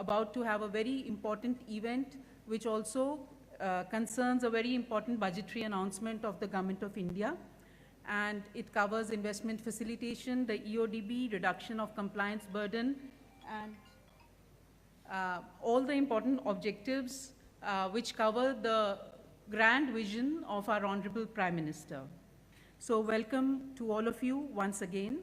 about to have a very important event which also concerns a very important budgetary announcement of the Government of India. And it covers investment facilitation, the EODB, reduction of compliance burden, and all the important objectives which cover the grand vision of our Honorable Prime Minister. So welcome to all of you once again.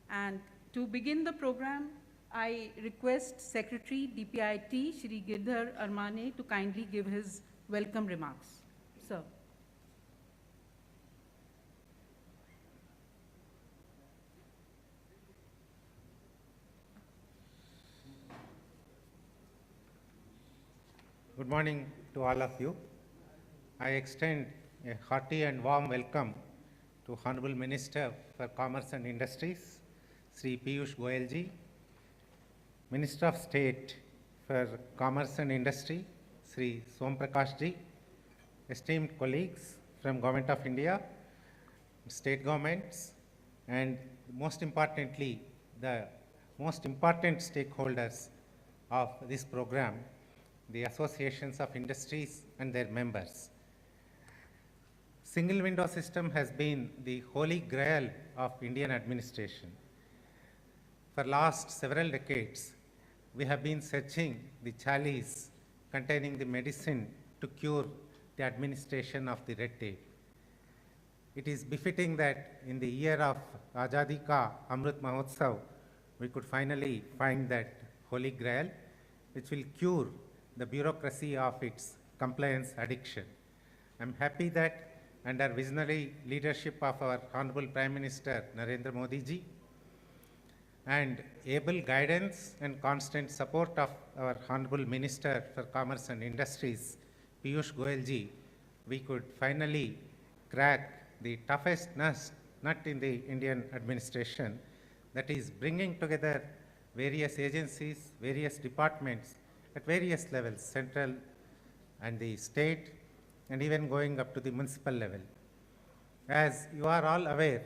And to begin the program, I request Secretary DPIIT, Shri Girdhar Armane, to kindly give his welcome remarks. Sir. Good morning to all of you. I extend a hearty and warm welcome to Honorable Minister for Commerce and Industries, Sri Piyush Goyal ji, Minister of State for Commerce and Industry, Sri Som Prakash ji, esteemed colleagues from Government of India, state governments, and most importantly, the most important stakeholders of this program, the associations of industries and their members. Single window system has been the holy grail of Indian administration. For last several decades, we have been searching the chalice containing the medicine to cure the administration of the red tape. It is befitting that in the year of Azadi Ka Amrit Mahotsav, we could finally find that holy grail, which will cure the bureaucracy of its compliance addiction. I'm happy that under visionary leadership of our Honorable Prime Minister Narendra Modi ji and able guidance and constant support of our Honorable Minister for Commerce and Industries, Piyush Goyal ji, we could finally crack the toughest nut in the Indian administration, that is bringing together various agencies, various departments at various levels, central and the state, and even going up to the municipal level. As you are all aware,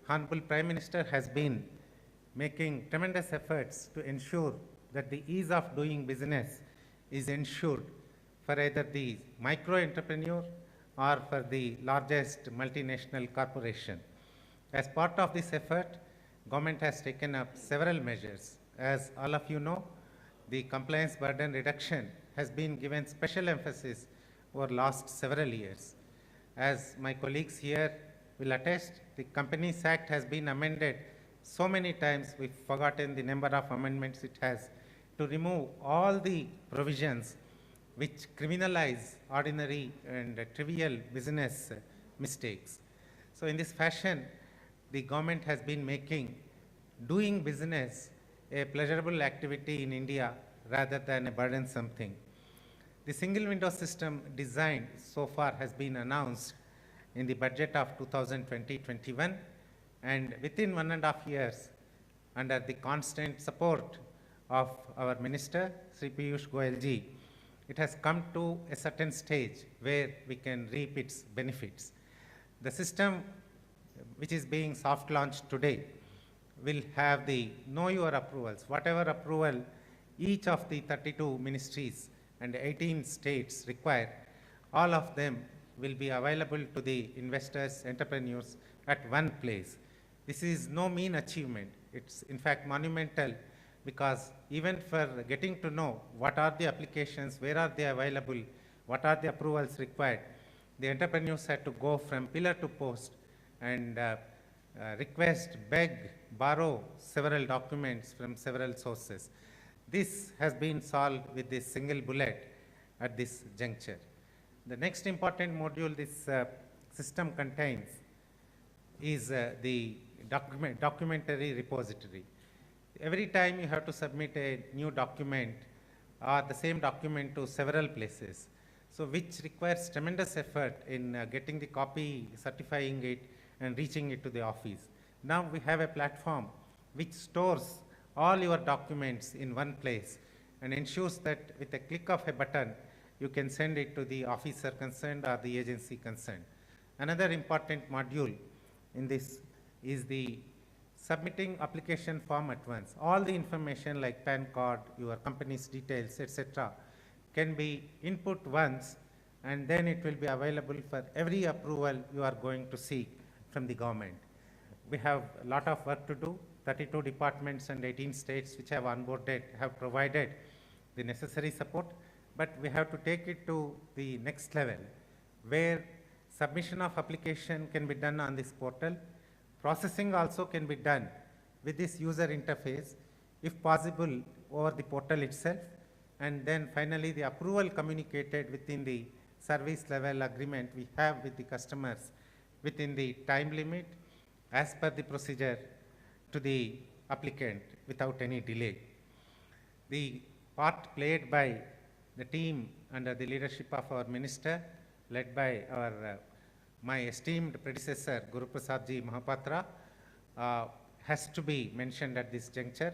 Honorable Prime Minister has been making tremendous efforts to ensure that the ease of doing business is ensured for either the micro entrepreneur or for the largest multinational corporation. As part of this effort, government has taken up several measures. As all of you know, the compliance burden reduction has been given special emphasis over last several years. As my colleagues here will attest, the Companies Act has been amended so many times, we've forgotten the number of amendments it has, to remove all the provisions which criminalize ordinary and trivial business mistakes. So in this fashion, the government has been making doing business a pleasurable activity in India rather than a burdensome thing. The single window system design so far has been announced in the budget of 2020-21, and within 1.5 years, under the constant support of our Minister, Sri Piyush Goyal ji, it has come to a certain stage where we can reap its benefits. The system which is being soft launched today will have the know your approvals. Whatever approval each of the 32 ministries and 18 states require, all of them will be available to the investors, entrepreneurs at one place. This is no mean achievement. It's in fact monumental, because even for getting to know what are the applications, where are they available, what are the approvals required, the entrepreneurs had to go from pillar to post and request, beg, borrow several documents from several sources. This has been solved with this single bullet at this juncture. The next important module this system contains is the documentary repository. Every time you have to submit a new document or the same document to several places, so which requires tremendous effort in getting the copy, certifying it, and reaching it to the office. Now we have a platform which stores all your documents in one place and ensures that with a click of a button, you can send it to the officer concerned or the agency concerned. Another important module in this is the submitting application form at once. All the information like PAN card, your company's details, etc., can be input once, and then it will be available for every approval you are going to seek from the government. We have a lot of work to do. 32 departments and 18 states which have onboarded have provided the necessary support, but we have to take it to the next level where submission of application can be done on this portal. Processing also can be done with this user interface, if possible, over the portal itself, and then finally the approval communicated within the service level agreement we have with the customers within the time limit as per the procedure to the applicant without any delay. The part played by the team under the leadership of our minister, led by my esteemed predecessor, Guru Prasad Ji Mahapatra, has to be mentioned at this juncture.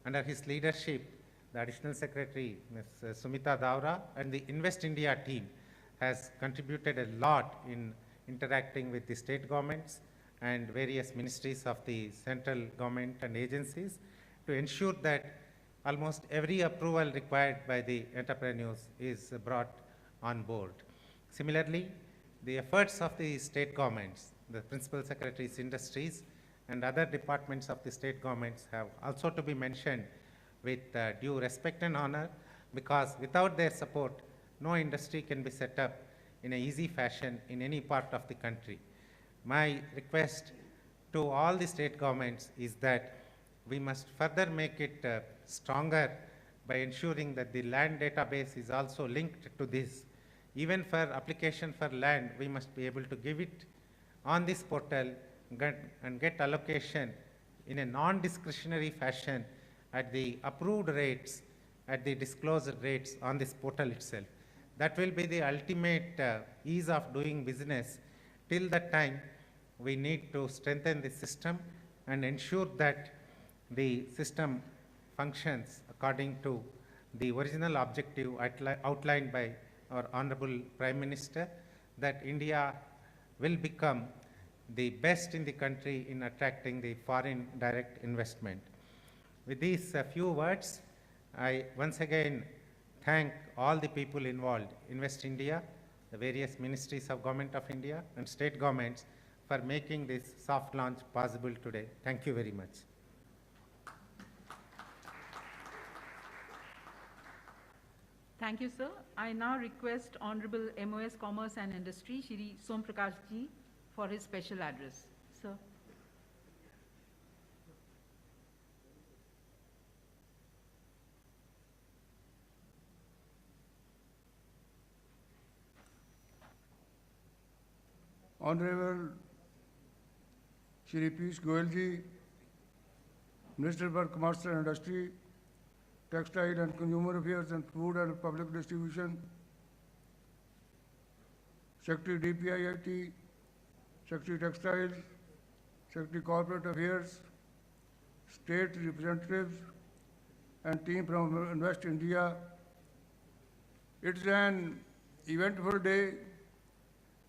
Under his leadership, the Additional Secretary, Ms. Sumita Daura, and the Invest India team has contributed a lot in interacting with the state governments and various ministries of the central government and agencies to ensure that almost every approval required by the entrepreneurs is brought on board. Similarly, the efforts of the state governments, the principal secretaries, industries, and other departments of the state governments have also to be mentioned with due respect and honor, because without their support, no industry can be set up in an easy fashion in any part of the country. My request to all the state governments is that we must further make it stronger by ensuring that the land database is also linked to this. Even for application for land, we must be able to give it on this portal and get allocation in a non-discretionary fashion at the approved rates, at the disclosed rates on this portal itself. That will be the ultimate ease of doing business. Till that time, we need to strengthen the system and ensure that the system functions according to the original objective outlined by our Honorable Prime Minister, that India will become the best in the country in attracting the foreign direct investment. With these few words, I once again thank all the people involved, Invest India, the various ministries of Government of India and state governments, for making this soft launch possible today. Thank you very much. Thank you, sir. I now request Honorable MOS Commerce and Industry, Shri Som Prakash Ji, for his special address. Sir. Honorable Shri Piyush Goyal Ji, Minister for Commerce and Industry, Textile and Consumer Affairs and Food and Public Distribution, Secretary DPIIT, Secretary Textiles, Secretary Corporate Affairs, State representatives, and team from Invest India. It's an eventful day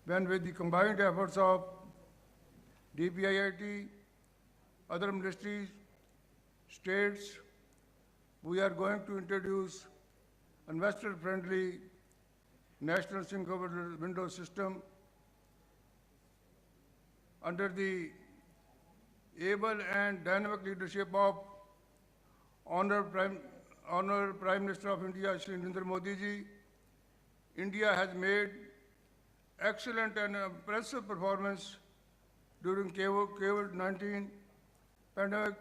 when, with the combined efforts of DPIIT, other ministries, states, we are going to introduce investor-friendly national single window system under the able and dynamic leadership of Honorable Prime Minister of India, Shri Narendra Modi Ji. India has made excellent and impressive performance during COVID-19 pandemic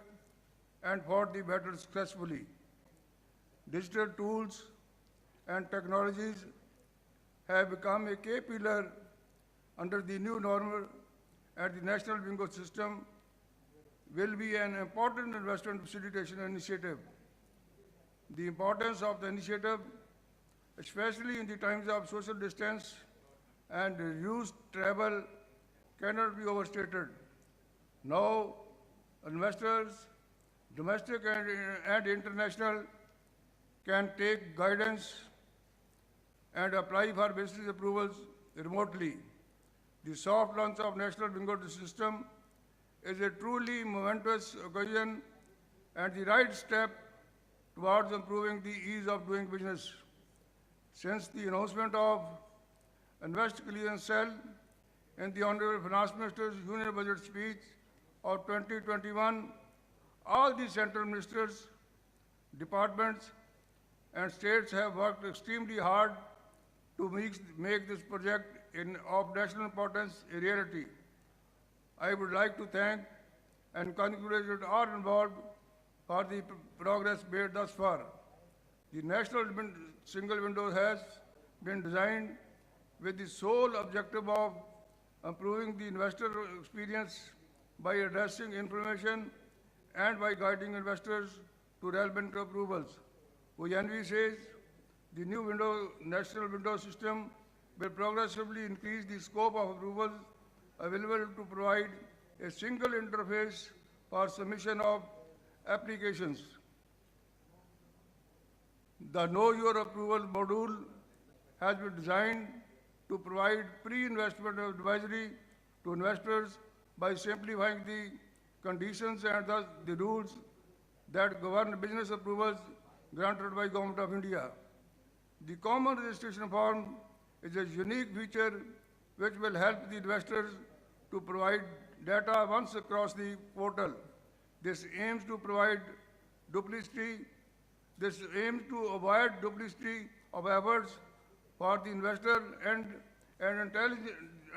and fought the battle successfully. Digital tools and technologies have become a key pillar under the new normal, and the National Bingo System will be an important investment facilitation initiative. The importance of the initiative, especially in the times of social distance and reduced travel, cannot be overstated. Now, investors, domestic and international, can take guidance and apply for business approvals remotely. The soft launch of National Bingo System is a truly momentous occasion and the right step towards improving the ease of doing business. Since the announcement of Invest Clearance Cell in the Honorable Finance Minister's Union Budget speech of 2021, all the central ministers, departments, and states have worked extremely hard to make this project of national importance a reality. I would like to thank and congratulate all involved for the progress made thus far. The National Single Window has been designed with the sole objective of improving the investor experience by addressing information and by guiding investors to relevant approvals. ONV says the new national window system will progressively increase the scope of approvals available to provide a single interface for submission of applications. The Know Your Approval module has been designed to provide pre-investment advisory to investors by simplifying the conditions and thus the rules that govern business approvals granted by Government of India. The common registration form is a unique feature which will help the investors to provide data once across the portal. This aims to avoid duplicity of efforts for the investor and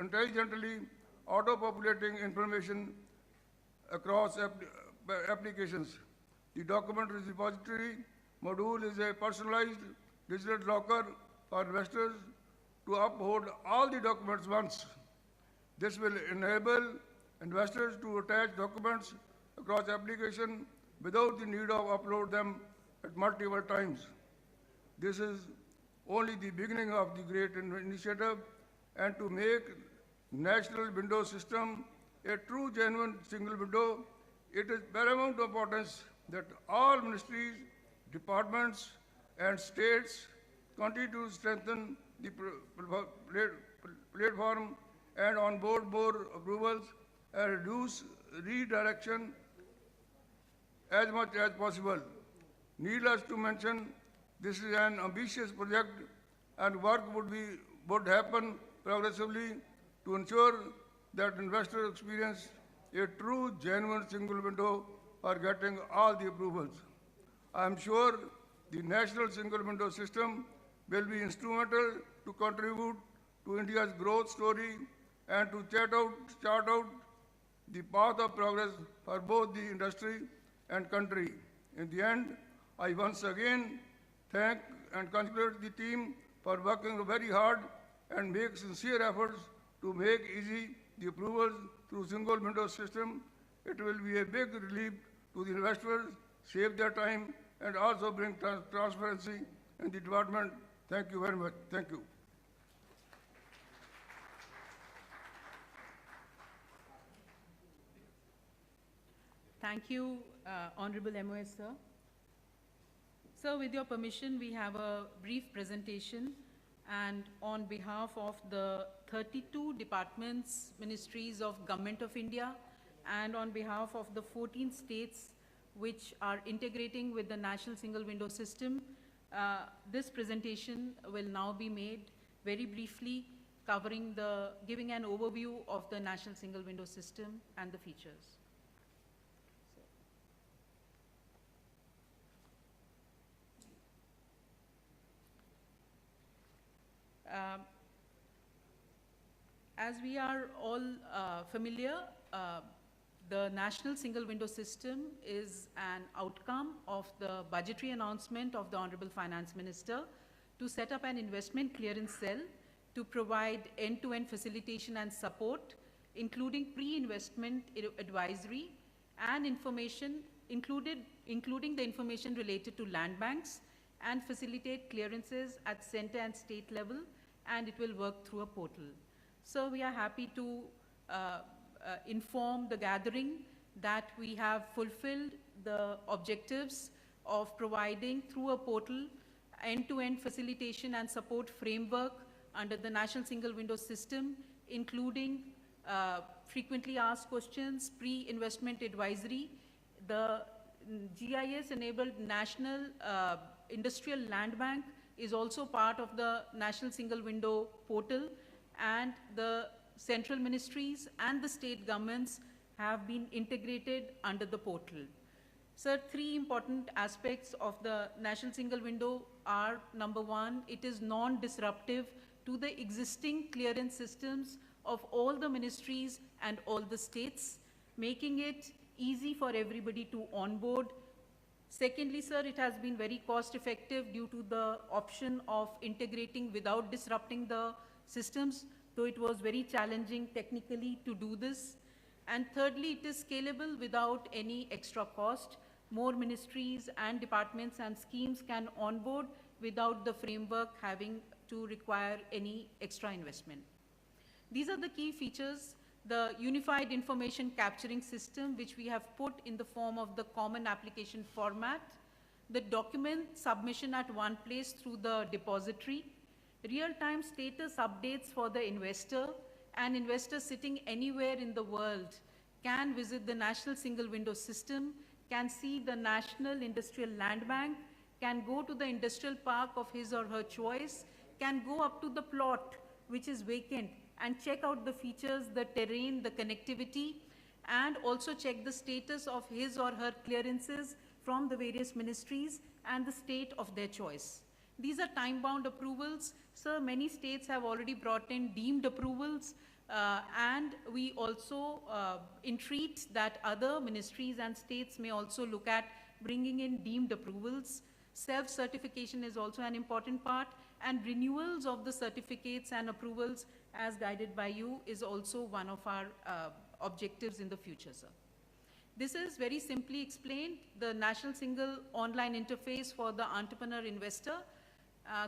intelligently auto-populating information across applications. The document repository module is a personalized digital locker for investors to upload all the documents once. This will enable investors to attach documents across application without the need of upload them at multiple times. This is only the beginning of the great initiative, and to make national window system a true genuine single window, it is paramount importance that all ministries, departments, and states continue to strengthen the platform and onboard more approvals and reduce redirection as much as possible. Needless to mention, this is an ambitious project and work would happen progressively to ensure that investors experience a true, genuine single window for getting all the approvals. I am sure the national single window system will be instrumental to contribute to India's growth story and to chart out the path of progress for both the industry and country. In the end, I once again thank and congratulate the team for working very hard and make sincere efforts to make easy the approvals through single window system. It will be a big relief to the investors, save their time, and also bring transparency in the department. Thank you very much. Thank you. Thank you, Honorable MOS, sir. Sir, with your permission, we have a brief presentation, and on behalf of the 32 departments, ministries of Government of India, and on behalf of the 14 states which are integrating with the National Single Window System, this presentation will now be made very briefly, giving an overview of the National Single Window System and the features. As we are all familiar, the National Single Window System is an outcome of the budgetary announcement of the Honorable Finance Minister to set up an investment clearance cell to provide end-to-end facilitation and support, including pre-investment advisory and information, including the information related to land banks, and facilitate clearances at center and state level, and it will work through a portal. So we are happy to inform the gathering that we have fulfilled the objectives of providing through a portal end-to-end facilitation and support framework under the National Single Window System, including frequently asked questions, pre-investment advisory, the GIS-enabled National Industrial Land Bank is also part of the National Single Window Portal, and the central ministries and the state governments have been integrated under the portal. Sir, three important aspects of the National Single Window are, number one, it is non-disruptive to the existing clearance systems of all the ministries and all the states, making it easy for everybody to onboard. Secondly, sir, it has been very cost effective due to the option of integrating without disrupting the systems, though it was very challenging technically to do this. And thirdly, it is scalable without any extra cost. More ministries and departments and schemes can onboard without the framework having to require any extra investment. These are the key features. The unified information capturing system, which we have put in the form of the common application format, the document submission at one place through the depository, real-time status updates for the investor, and investors sitting anywhere in the world can visit the National Single Window System, can see the National Industrial Land Bank, can go to the industrial park of his or her choice, can go up to the plot which is vacant and check out the features, the terrain, the connectivity, and also check the status of his or her clearances from the various ministries and the state of their choice. These are time-bound approvals. Sir, many states have already brought in deemed approvals, and we also entreat that other ministries and states may also look at bringing in deemed approvals. Self-certification is also an important part, and renewals of the certificates and approvals as guided by you is also one of our objectives in the future, sir. This is very simply explained, the National Single Online Interface for the entrepreneur investor,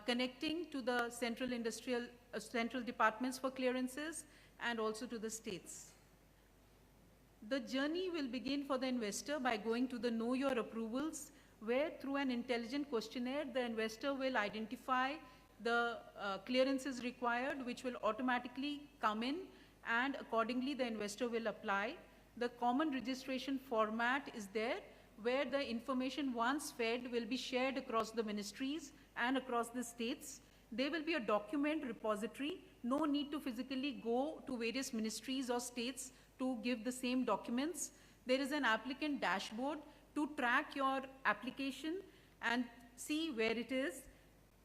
connecting to the central departments for clearances and also to the states. The journey will begin for the investor by going to the Know Your Approvals, where through an intelligent questionnaire, the investor will identify the clearances required, which will automatically come in, and accordingly the investor will apply. The common registration format is there, where the information once fed will be shared across the ministries and across the states. There will be a document repository. No need to physically go to various ministries or states to give the same documents. There is an applicant dashboard to track your application and see where it is.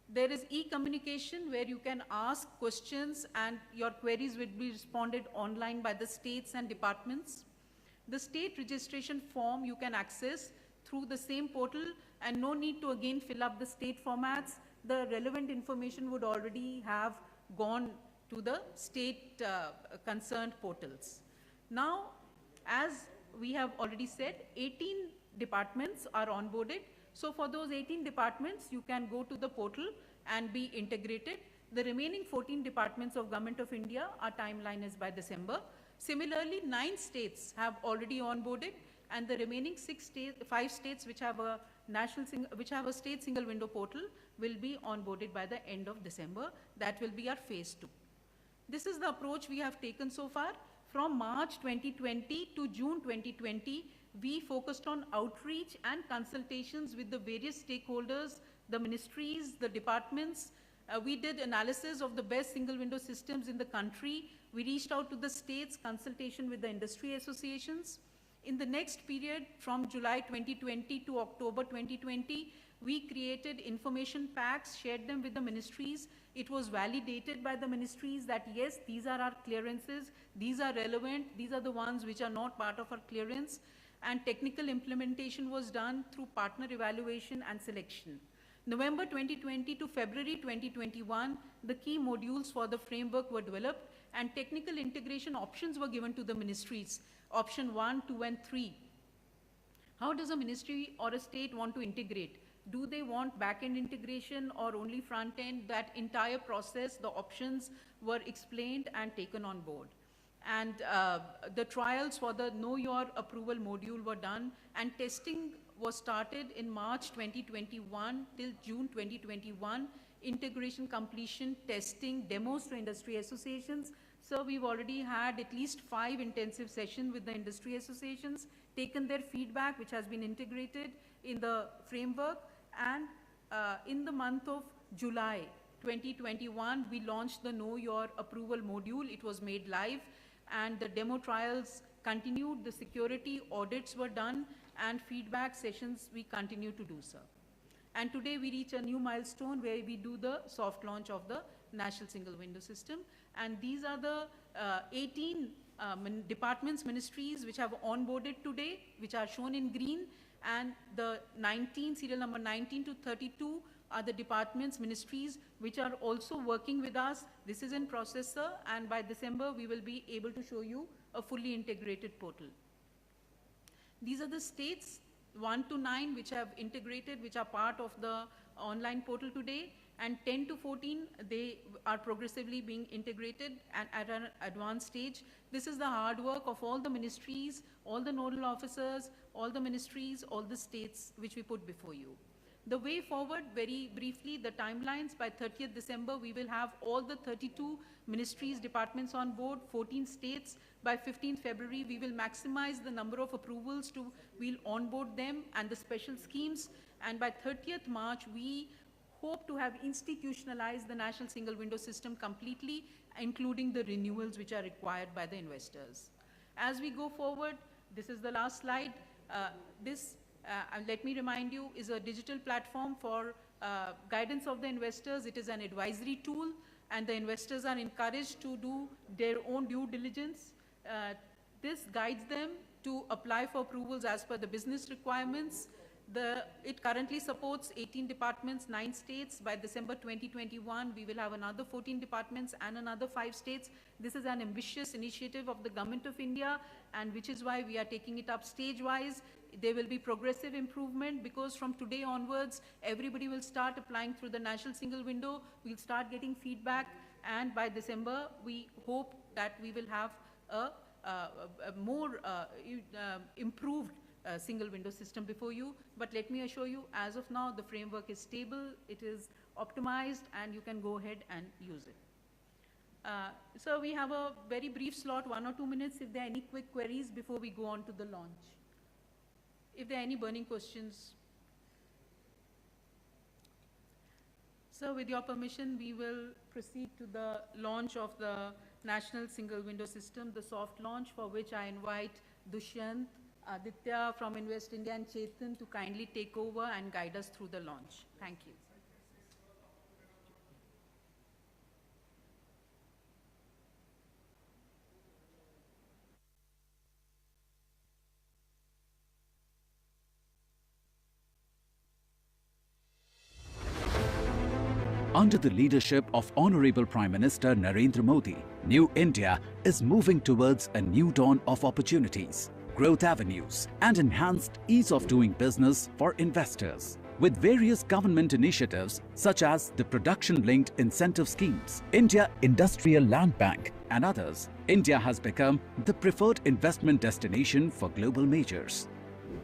There is e-communication where you can ask questions and your queries will be responded online by the states and departments. The state registration form you can access through the same portal, and no need to again fill up the state formats. The relevant information would already have gone to the state concerned portals. Now, as we have already said, 18 departments are onboarded. So for those 18 departments, you can go to the portal and be integrated. The remaining 14 departments of Government of India, our timeline is by December. Similarly, 9 states have already onboarded, and the remaining 5 states which have a state single window portal will be onboarded by the end of December. That will be our phase 2. This is the approach we have taken so far. From March 2020 to June 2020, we focused on outreach and consultations with the various stakeholders, the ministries, the departments. We did analysis of the best single window systems in the country. We reached out to the states, consultation with the industry associations. In the next period, from July 2020 to October 2020, we created information packs, shared them with the ministries. It was validated by the ministries that yes, these are our clearances, these are relevant, these are the ones which are not part of our clearance. And technical implementation was done through partner evaluation and selection. November 2020 to February 2021, the key modules for the framework were developed and technical integration options were given to the ministries, option 1, 2, and 3. How does a ministry or a state want to integrate? Do they want back-end integration or only front-end? That entire process, the options were explained and taken on board. And the trials for the Know Your Approval module were done, and testing was started in March 2021 till June 2021. Integration completion, testing, demos to industry associations So we've already had at least 5 intensive sessions with the industry associations, taken their feedback, which has been integrated in the framework, and in the month of July 2021, we launched the Know Your Approval module. It was made live, and the demo trials continued, the security audits were done, and feedback sessions we continue to do so. And today we reach a new milestone where we do the soft launch of the National Single Window System. And these are the 18 departments, ministries which have onboarded today, which are shown in green, and the 19, serial number 19 to 32 are the departments, ministries which are also working with us. This is in process, sir, and by December we will be able to show you a fully integrated portal. These are the states 1 to 9 which have integrated, which are part of the online portal today, and 10 to 14, they are progressively being integrated and at an advanced stage. This is the hard work of all the ministries, all the nodal officers, all the ministries, all the states which we put before you. The way forward, very briefly, the timelines: by 30th December, we will have all the 32 ministries, departments on board, 14 states. By 15th February, we will maximize the number of approvals we'll onboard them and the special schemes. And by 30th March, we hope to have institutionalized the National Single Window System completely, including the renewals which are required by the investors. As we go forward, this is the last slide. Let me remind you, is a digital platform for guidance of the investors. It is an advisory tool, and the investors are encouraged to do their own due diligence. This guides them to apply for approvals as per the business requirements. It currently supports 18 departments, 9 states. By December 2021, we will have another 14 departments and another 5 states. This is an ambitious initiative of the Government of India, and which is why we are taking it up stage-wise. There will be progressive improvement, because from today onwards, everybody will start applying through the National Single Window. We'll start getting feedback, and by December, we hope that we will have a more improved single window system before you. But let me assure you, as of now, the framework is stable, it is optimized, and you can go ahead and use it. So we have a very brief slot, 1 or 2 minutes, if there are any quick queries before we go on to the launch. If there are any burning questions. So with your permission, we will proceed to the launch of the National Single Window System, the soft launch, for which I invite Dushyant, Aditya from Invest India, and Chetan to kindly take over and guide us through the launch. Thank you. Under the leadership of Honorable Prime Minister Narendra Modi, New India is moving towards a new dawn of opportunities, growth avenues, and enhanced ease of doing business for investors. With various government initiatives such as the Production-Linked Incentive Schemes, India Industrial Land Bank, and others, India has become the preferred investment destination for global majors.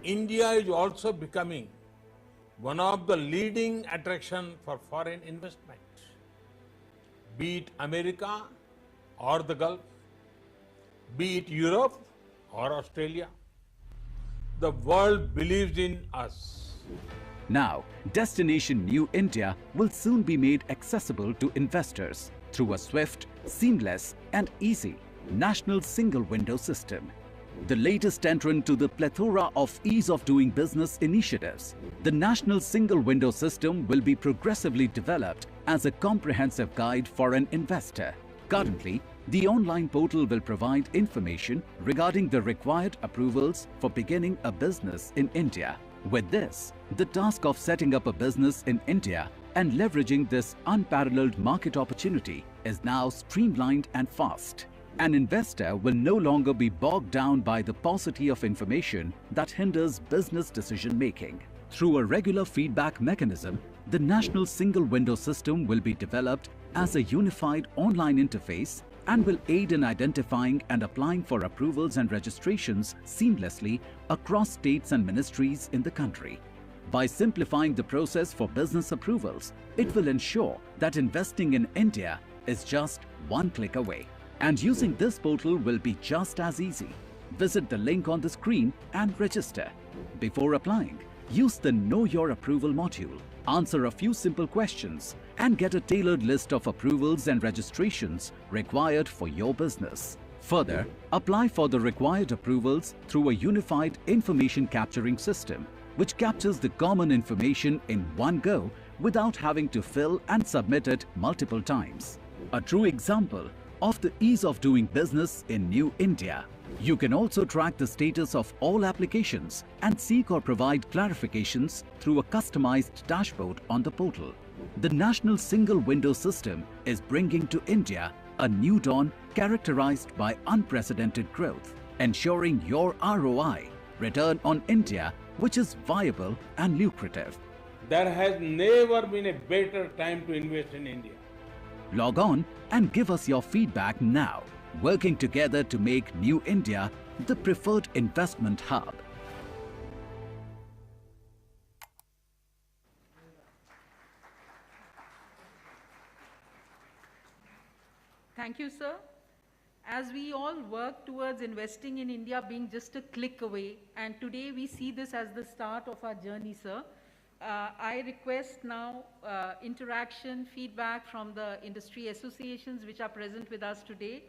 India is also becoming one of the leading attractions for foreign investment, be it America or the Gulf, be it Europe or Australia. The world believes in us. Now, Destination New India will soon be made accessible to investors through a swift, seamless, and easy National Single Window System. The latest entrant to the plethora of ease of doing business initiatives, the National Single Window System will be progressively developed as a comprehensive guide for an investor. Currently, the online portal will provide information regarding the required approvals for beginning a business in India. With this, the task of setting up a business in India and leveraging this unparalleled market opportunity is now streamlined and fast. An investor will no longer be bogged down by the paucity of information that hinders business decision-making. Through a regular feedback mechanism, the National Single Window System will be developed as a unified online interface and will aid in identifying and applying for approvals and registrations seamlessly across states and ministries in the country. By simplifying the process for business approvals, it will ensure that investing in India is just one click away. And using this portal will be just as easy. Visit the link on the screen and register. Before applying, use the Know Your Approval module. Answer a few simple questions and get a tailored list of approvals and registrations required for your business. Further, apply for the required approvals through a unified information capturing system, which captures the common information in one go without having to fill and submit it multiple times. A true example of the ease of doing business in New India. You can also track the status of all applications and seek or provide clarifications through a customized dashboard on the portal. The National Single Window System is bringing to India a new dawn characterized by unprecedented growth, ensuring your ROI, return on India, which is viable and lucrative. There has never been a better time to invest in India. Log on and give us your feedback now, working together to make New India the preferred investment hub. Thank you, sir. As we all work towards investing in India being just a click away, and today we see this as the start of our journey, sir, I request now interaction, feedback from the industry associations which are present with us today.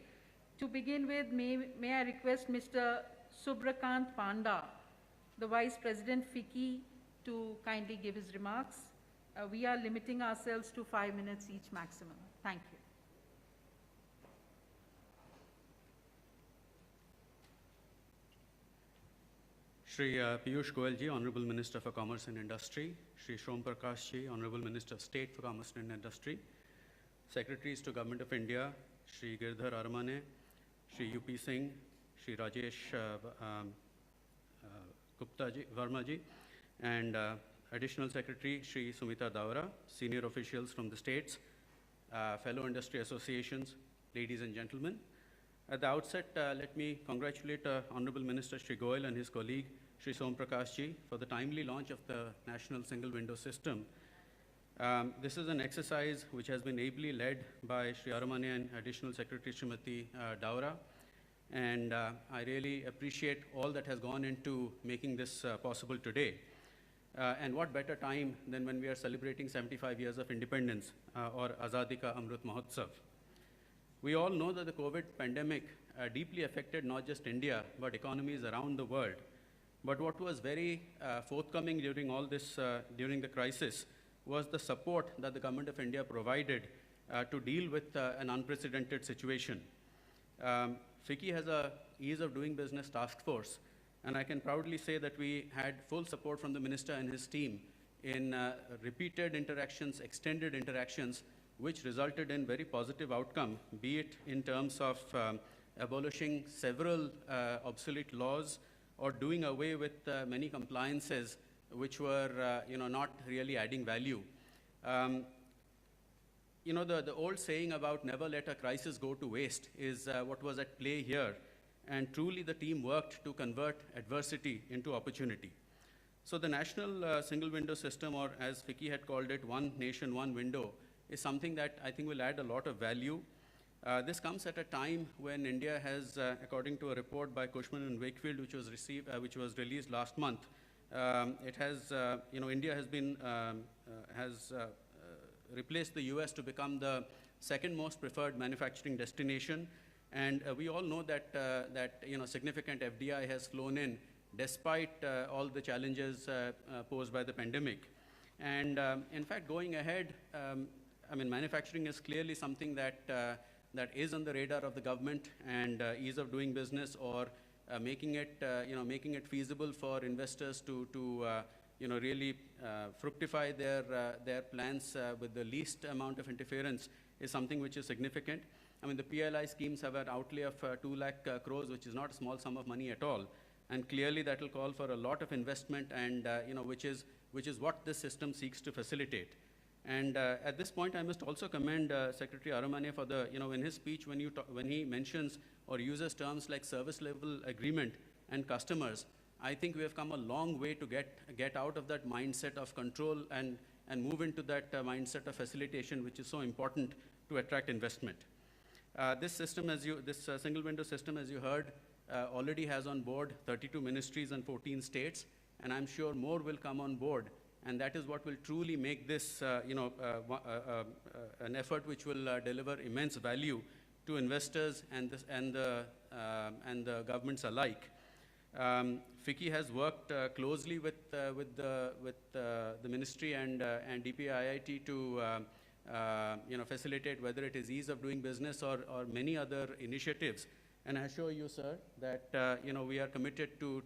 To begin with, may I request Mr. Subrakant Panda, the Vice President FICCI, to kindly give his remarks. We are limiting ourselves to 5 minutes each maximum. Thank you. Shri Piyush Goyal ji, Honorable Minister for Commerce and Industry, Shri Som Prakash ji, Honorable Minister of State for Commerce and Industry, Secretaries to Government of India, Shri Girdhar Aramane, Shri UP Singh, Shri Rajesh Verma ji, and Additional Secretary Shri Sumita Daura, senior officials from the states, fellow industry associations, ladies and gentlemen. At the outset, let me congratulate Honorable Minister Shri Goyal and his colleague Shri Som Prakash ji for the timely launch of the National Single Window System. This is an exercise which has been ably led by Shri Aramane and Additional Secretary Srimati Daura, and I really appreciate all that has gone into making this possible today. And what better time than when we are celebrating 75 years of independence, or Azadi Ka Amrit Mahotsav. We all know that the COVID pandemic deeply affected not just India, but economies around the world. But what was very forthcoming during all this, during the crisis, was the support that the Government of India provided to deal with an unprecedented situation. FICCI has a Ease of Doing Business task force, and I can proudly say that we had full support from the Minister and his team in repeated interactions, extended interactions, which resulted in very positive outcome, be it in terms of abolishing several obsolete laws or doing away with many compliances which were not really adding value. The old saying about never let a crisis go to waste is what was at play here. And truly the team worked to convert adversity into opportunity. So the National Single Window System, or as FICCI had called it, One Nation, One Window, is something that I think will add a lot of value. This comes at a time when India has, according to a report by Cushman and Wakefield, which was released last month, India has replaced the US to become the second most preferred manufacturing destination. And we all know that, significant FDI has flown in despite all the challenges posed by the pandemic. And in fact, going ahead, manufacturing is clearly something that is on the radar of the government, and ease of doing business, or making it feasible for investors to really fructify their plans with the least amount of interference is something which is significant. The PLI schemes have an outlay of 2 lakh crores, which is not a small sum of money at all. And clearly that will call for a lot of investment, and which is what this system seeks to facilitate. And at this point, I must also commend Secretary Aramane for in his speech, when he mentions or uses terms like service level agreement and customers, I think we have come a long way to get out of that mindset of control and move into that mindset of facilitation, which is so important to attract investment. This single window system, as you heard, already has on board 32 ministries and 14 states, and I'm sure more will come on board. And that is what will truly make this, an effort which will deliver immense value to investors and the governments alike. FICCI has worked closely with the ministry and DPIIT to facilitate whether it is ease of doing business or many other initiatives. And I assure you, sir, that we are committed to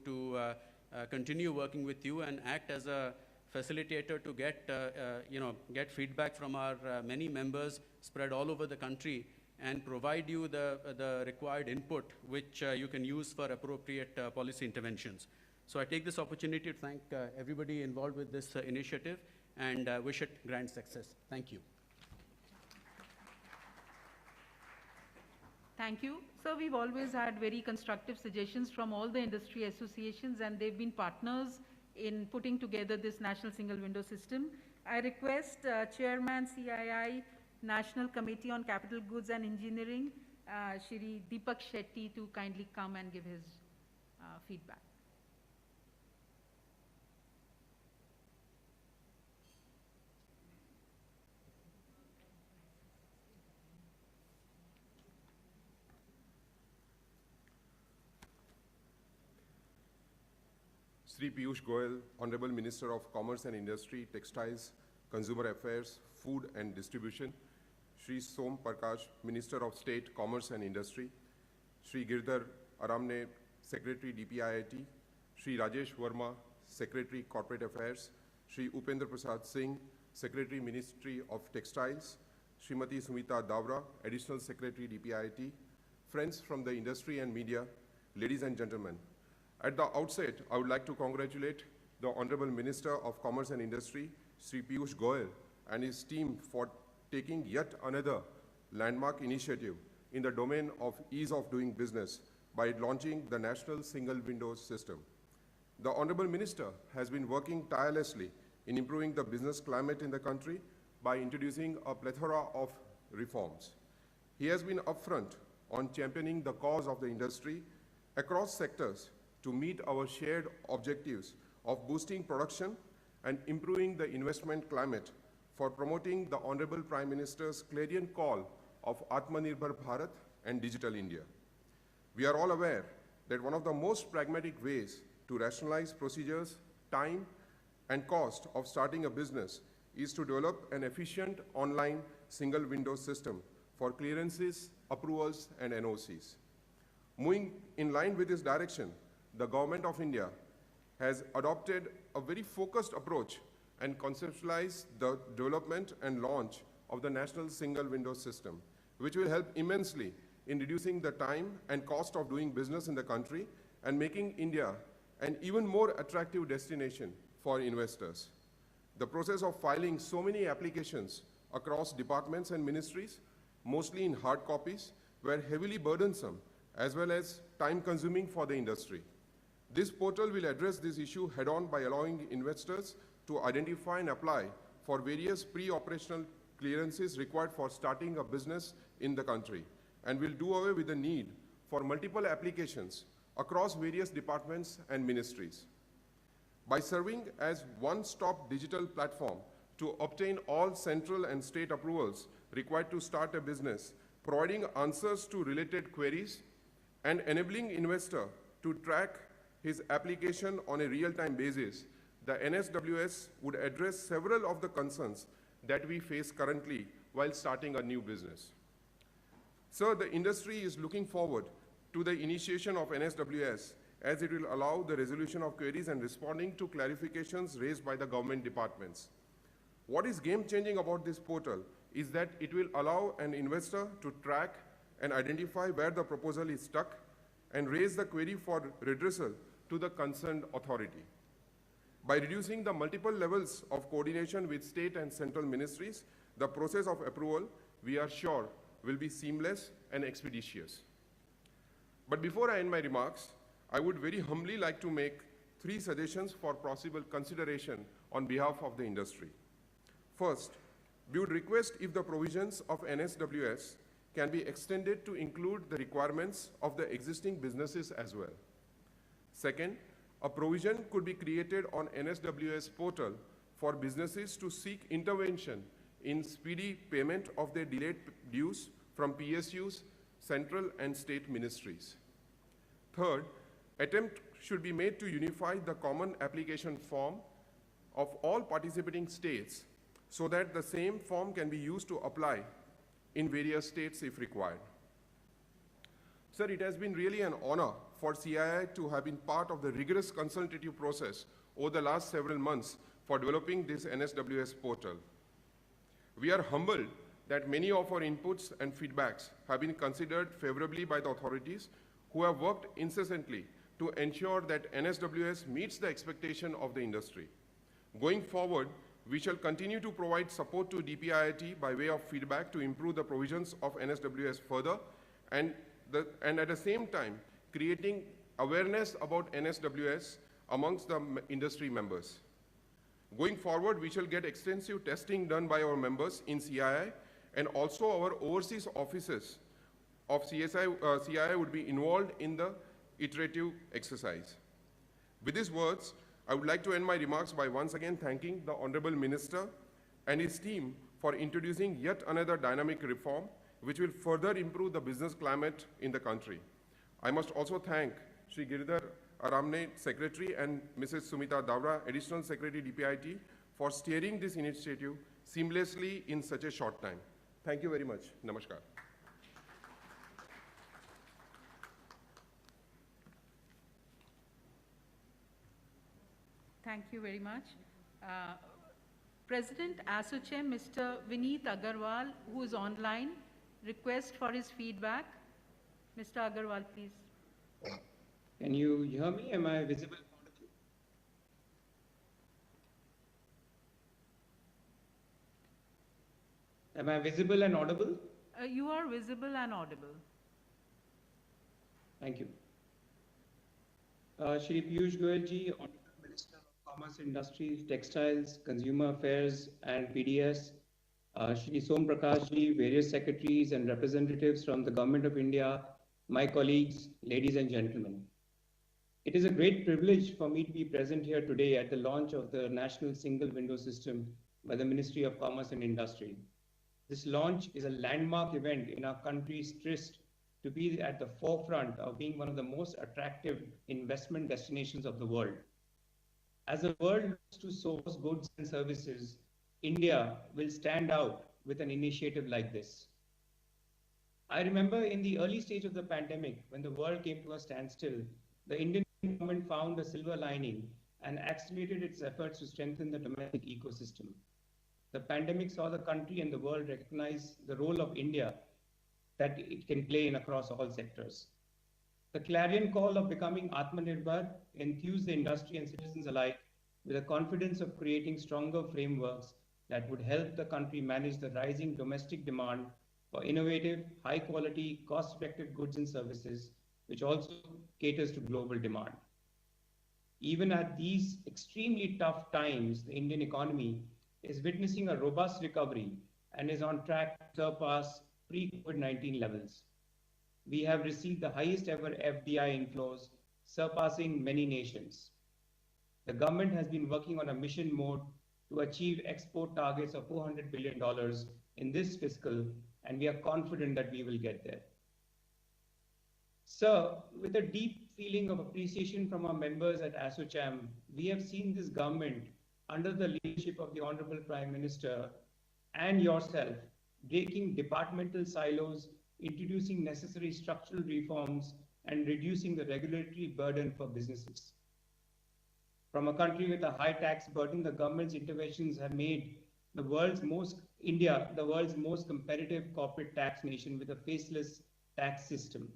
continue working with you and act as a facilitator to get feedback from our many members spread all over the country and provide you the required input which you can use for appropriate policy interventions. So I take this opportunity to thank everybody involved with this initiative and wish it grand success. Thank you. Thank you. So we've always had very constructive suggestions from all the industry associations, and they've been partners in putting together this national single window system. I request Chairman CII National Committee on Capital Goods and Engineering, Shri Deepak Shetty, to kindly come and give his feedback. Shri Piyush Goyal, Honorable Minister of Commerce and Industry, Textiles, Consumer Affairs, Food and Distribution, Shri Som Prakash, Minister of State, Commerce and Industry, Shri Girdhar Aramne, Secretary DPIIT, Shri Rajesh Verma, Secretary Corporate Affairs, Shri Upendra Prasad Singh, Secretary Ministry of Textiles, Srimati Sumita Davra, Additional Secretary DPIIT, friends from the industry and media, ladies and gentlemen. At the outset, I would like to congratulate the Honorable Minister of Commerce and Industry, Shri Piyush Goyal, and his team for taking yet another landmark initiative in the domain of ease of doing business by launching the National Single Window System. The Honorable Minister has been working tirelessly in improving the business climate in the country by introducing a plethora of reforms. He has been upfront on championing the cause of the industry across sectors to meet our shared objectives of boosting production and improving the investment climate for promoting the Honorable Prime Minister's clarion call of Atmanirbhar Bharat and Digital India. We are all aware that one of the most pragmatic ways to rationalize procedures, time, and cost of starting a business is to develop an efficient online single window system for clearances, approvals, and NOCs. Moving in line with this direction, the Government of India has adopted a very focused approach and conceptualized the development and launch of the National Single Window System, which will help immensely in reducing the time and cost of doing business in the country and making India an even more attractive destination for investors. The process of filing so many applications across departments and ministries, mostly in hard copies, were heavily burdensome as well as time-consuming for the industry. This portal will address this issue head-on by allowing investors to identify and apply for various pre-operational clearances required for starting a business in the country, and will do away with the need for multiple applications across various departments and ministries. By serving as one-stop digital platform to obtain all central and state approvals required to start a business, providing answers to related queries, and enabling investor to track his application on a real-time basis, the NSWS would address several of the concerns that we face currently while starting a new business. Sir, the industry is looking forward to the initiation of NSWS, as it will allow the resolution of queries and responding to clarifications raised by the government departments. What is game-changing about this portal is that it will allow an investor to track and identify where the proposal is stuck and raise the query for redressal to the concerned authority. By reducing the multiple levels of coordination with state and central ministries, the process of approval, we are sure, will be seamless and expeditious. But before I end my remarks, I would very humbly like to make 3 suggestions for possible consideration on behalf of the industry. First, we would request if the provisions of NSWS can be extended to include the requirements of the existing businesses as well. Second, a provision could be created on NSWS portal for businesses to seek intervention in speedy payment of their delayed dues from PSUs, central and state ministries. Third, attempt should be made to unify the common application form of all participating states so that the same form can be used to apply in various states if required. Sir, it has been really an honor for CII to have been part of the rigorous consultative process over the last several months for developing this NSWS portal. We are humbled that many of our inputs and feedbacks have been considered favorably by the authorities who have worked incessantly to ensure that NSWS meets the expectation of the industry. Going forward, we shall continue to provide support to DPIIT by way of feedback to improve the provisions of NSWS further and at the same time creating awareness about NSWS amongst the industry members. Going forward, we shall get extensive testing done by our members in CII, and also our overseas offices of CII would be involved in the iterative exercise. With these words, I would like to end my remarks by once again thanking the Honorable Minister and his team for introducing yet another dynamic reform which will further improve the business climate in the country. I must also thank Shri Giridhar Aramne, Secretary, and Mrs. Sumita Davra, Additional Secretary, DPIIT, for steering this initiative seamlessly in such a short time. Thank you very much. Namaskar. Thank you very much. President ASSOCHAM, Mr. Vineet Agarwal, who is online, request for his feedback. Mr. Agarwal, please. Can you hear me? Am I visible? Am I visible and audible? You are visible and audible. Thank you. Shri Piyush Goyal ji, Honorable Minister of Commerce, Industries, Textiles, Consumer Affairs and PDS, Shri Som Prakash ji, various secretaries and representatives from the Government of India, my colleagues, ladies and gentlemen. It is a great privilege for me to be present here today at the launch of the National Single Window System by the Ministry of Commerce and Industry. This launch is a landmark event in our country's tryst to be at the forefront of being one of the most attractive investment destinations of the world. As the world looks to source goods and services, India will stand out with an initiative like this. I remember in the early stage of the pandemic, when the world came to a standstill, the Indian government found a silver lining and accelerated its efforts to strengthen the domestic ecosystem. The pandemic saw the country and the world recognize the role of India that it can play in across all sectors. The clarion call of becoming Atmanirbhar enthused the industry and citizens alike with the confidence of creating stronger frameworks that would help the country manage the rising domestic demand for innovative, high-quality, cost-effective goods and services, which also caters to global demand. Even at these extremely tough times, the Indian economy is witnessing a robust recovery and is on track to surpass pre-COVID-19 levels. We have received the highest ever FDI inflows, surpassing many nations. The government has been working on a mission mode to achieve export targets of $400 billion in this fiscal, and we are confident that we will get there. Sir, with a deep feeling of appreciation from our members at ASSOCHAM, we have seen this government under the leadership of the Honorable Prime Minister and yourself breaking departmental silos, introducing necessary structural reforms, and reducing the regulatory burden for businesses. From a country with a high tax burden, the government's interventions have made India the world's most competitive corporate tax nation with a faceless tax system.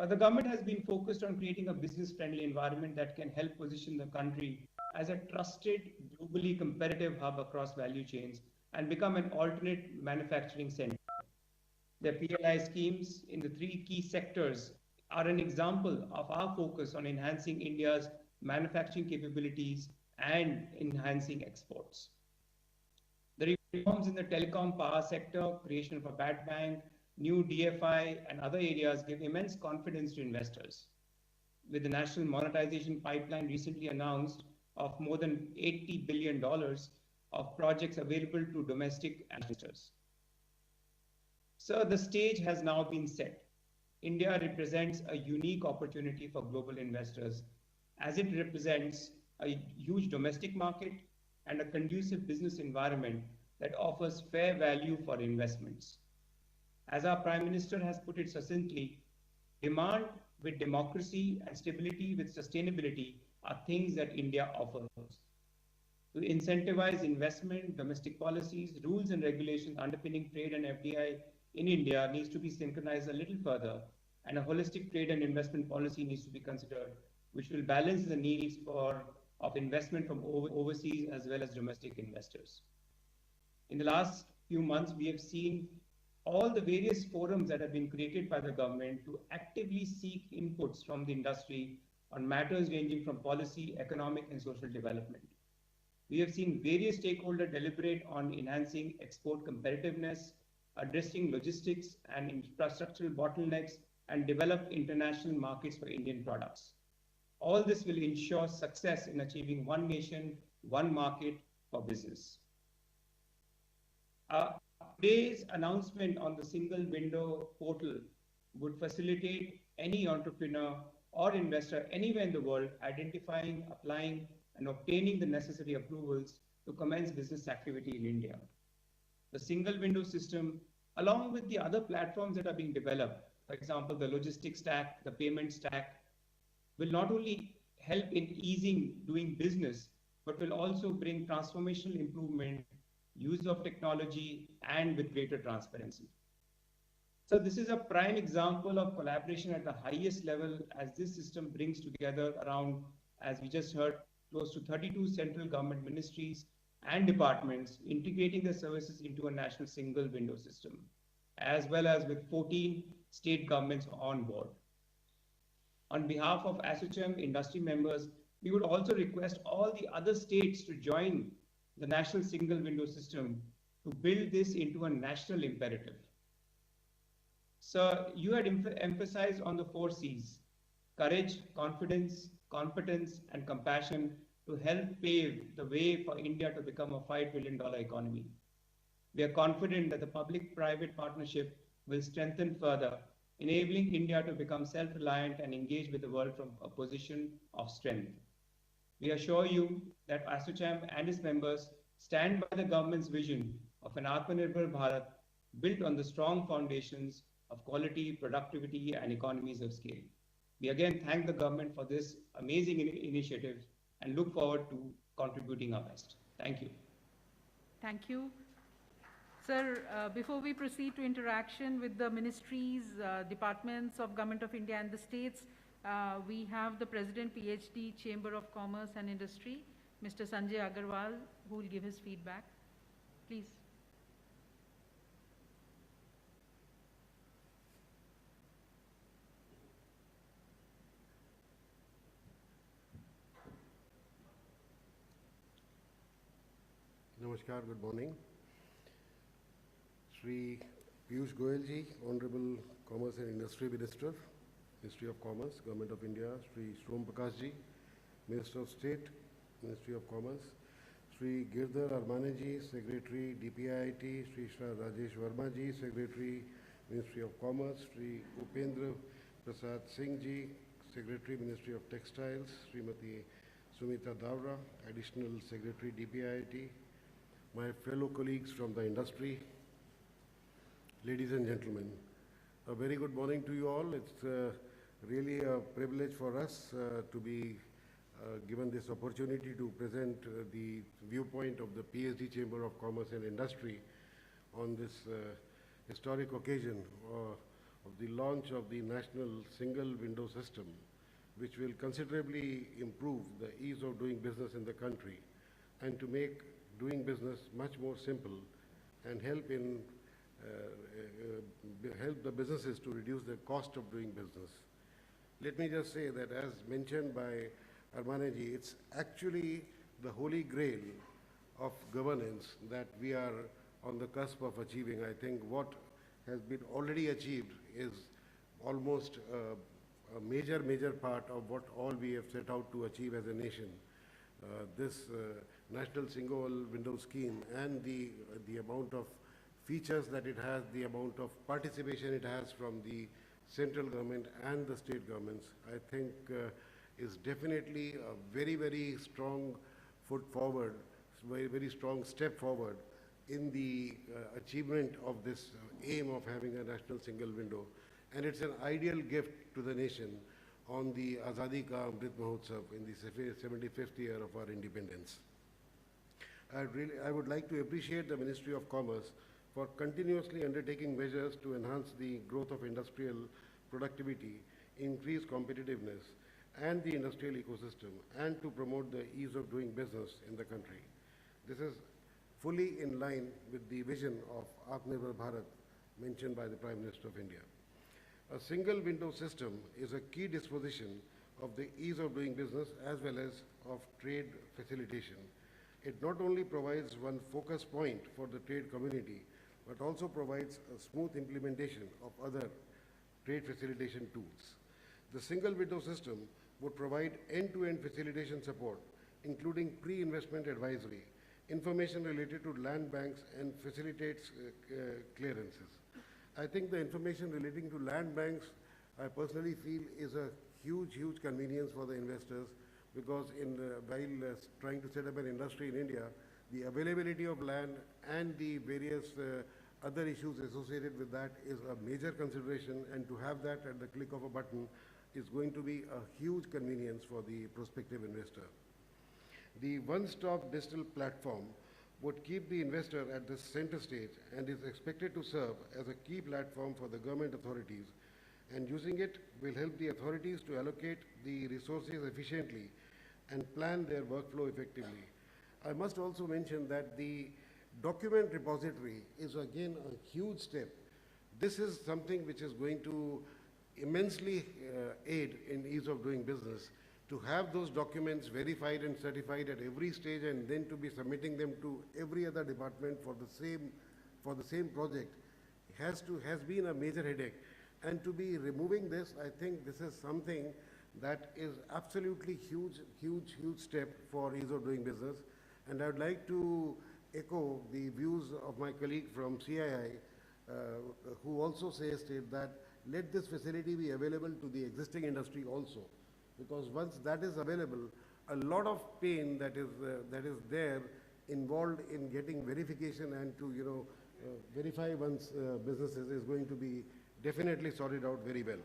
The government has been focused on creating a business-friendly environment that can help position the country as a trusted, globally competitive hub across value chains and become an alternate manufacturing center. The PLI schemes in the 3 key sectors are an example of our focus on enhancing India's manufacturing capabilities and enhancing exports. The Reforms in the telecom power sector, creation of a bad bank, new DFI, and other areas give immense confidence to investors. With the national monetization pipeline recently announced of more than $80 billion of projects available to domestic investors. So the stage has now been set. India represents a unique opportunity for global investors as it represents a huge domestic market and a conducive business environment that offers fair value for investments. As our Prime Minister has put it succinctly, demand with democracy and stability with sustainability are things that India offers. To incentivize investment, domestic policies, rules and regulations underpinning trade and FDI in India needs to be synchronized a little further, and a holistic trade and investment policy needs to be considered, which will balance the needs of investment from overseas as well as domestic investors. In the last few months, we have seen all the various forums that have been created by the government to actively seek inputs from the industry on matters ranging from policy, economic, and social development. We have seen various stakeholders deliberate on enhancing export competitiveness, addressing logistics and infrastructural bottlenecks, and develop international markets for Indian products. All this will ensure success in achieving one nation, one market for business. Today's announcement on the single window portal would facilitate any entrepreneur or investor anywhere in the world identifying, applying, and obtaining the necessary approvals to commence business activity in India. The single window system, along with the other platforms that are being developed, for example, the logistics stack, the payment stack, will not only help in easing doing business, but will also bring transformational improvement, use of technology, and with greater transparency. So this is a prime example of collaboration at the highest level, as this system brings together around, as we just heard, close to 32 central government ministries and departments integrating the services into a national single window system, as well as with 14 state governments on board. On behalf of ASSOCHAM industry members, we would also request all the other states to join the national single window system to build this into a national imperative. So you had emphasized on the 4 C's: courage, confidence, competence, and compassion to help pave the way for India to become a $5 trillion economy. We are confident that the public-private partnership will strengthen further, enabling India to become self-reliant and engage with the world from a position of strength. We assure you that ASSOCHAM and its members stand by the government's vision of an Atmanirbhar Bharat built on the strong foundations of quality, productivity, and economies of scale. We again thank the government for this amazing initiative and look forward to contributing our best. Thank you. Thank you. Sir, before we proceed to interaction with the ministries, departments of Government of India and the states, we have the President, PhD, Chamber of Commerce and Industry, Mr. Sanjay Agarwal, who will give his feedback. Please. Namaskar, good morning. Shri Piyush Goyal ji, Honorable Commerce and Industry Minister, Ministry of Commerce, Government of India, Shri Som Prakash ji, Minister of State, Ministry of Commerce, Shri Girdhar Armane ji, Secretary, DPIIT, Shri Rajesh Verma ji, Secretary, Ministry of Commerce, Shri Upendra Prasad Singh ji, Secretary, Ministry of Textiles, Srimati Sumita Davra, Additional Secretary, DPIIT, my fellow colleagues from the industry, ladies and gentlemen, a very good morning to you all. It's really a privilege for us to be given this opportunity to present the viewpoint of the PhD Chamber of Commerce and Industry on this historic occasion of the launch of the National Single Window System, which will considerably improve the ease of doing business in the country and to make doing business much more simple and help the businesses to reduce the cost of doing business. Let me just say that, as mentioned by Armane ji, it's actually the holy grail of governance that we are on the cusp of achieving. I think what has been already achieved is almost a major part of what all we have set out to achieve as a nation. This National Single Window Scheme and the amount of features that it has, the amount of participation it has from the central government and the state governments, I think is definitely a very strong foot forward, very strong step forward in the achievement of this aim of having a national single window. And it's an ideal gift to the nation on the Azadi Ka Amrit Mahotsav in the 75th year of our independence. I would like to appreciate the Ministry of Commerce for continuously undertaking measures to enhance the growth of industrial productivity, increase competitiveness, and the industrial ecosystem, and to promote the ease of doing business in the country. This is fully in line with the vision of Atmanirbhar Bharat mentioned by the Prime Minister of India. A single window system is a key disposition of the ease of doing business as well as of trade facilitation. It not only provides one focus point for the trade community, but also provides a smooth implementation of other trade facilitation tools. The single window system would provide end-to-end facilitation support, including pre-investment advisory, information related to land banks, and facilitates clearances. I think the information relating to land banks, I personally feel, is a huge convenience for the investors, because while trying to set up an industry in India, the availability of land and the various other issues associated with that is a major consideration, and to have that at the click of a button is going to be a huge convenience for the prospective investor. The one-stop digital platform would keep the investor at the center stage and is expected to serve as a key platform for the government authorities, and using it will help the authorities to allocate the resources efficiently and plan their workflow effectively. I must also mention that the document repository is again a huge step. This is something which is going to immensely aid in ease of doing business. To have those documents verified and certified at every stage and then to be submitting them to every other department for the same project has been a major headache. And to be removing this, I think this is something that is absolutely huge step for ease of doing business. And I would like to echo the views of my colleague from CII, who also stated that let this facility be available to the existing industry also. Because once that is available, a lot of pain that is there involved in getting verification and to verify one's businesses is going to be definitely sorted out very well.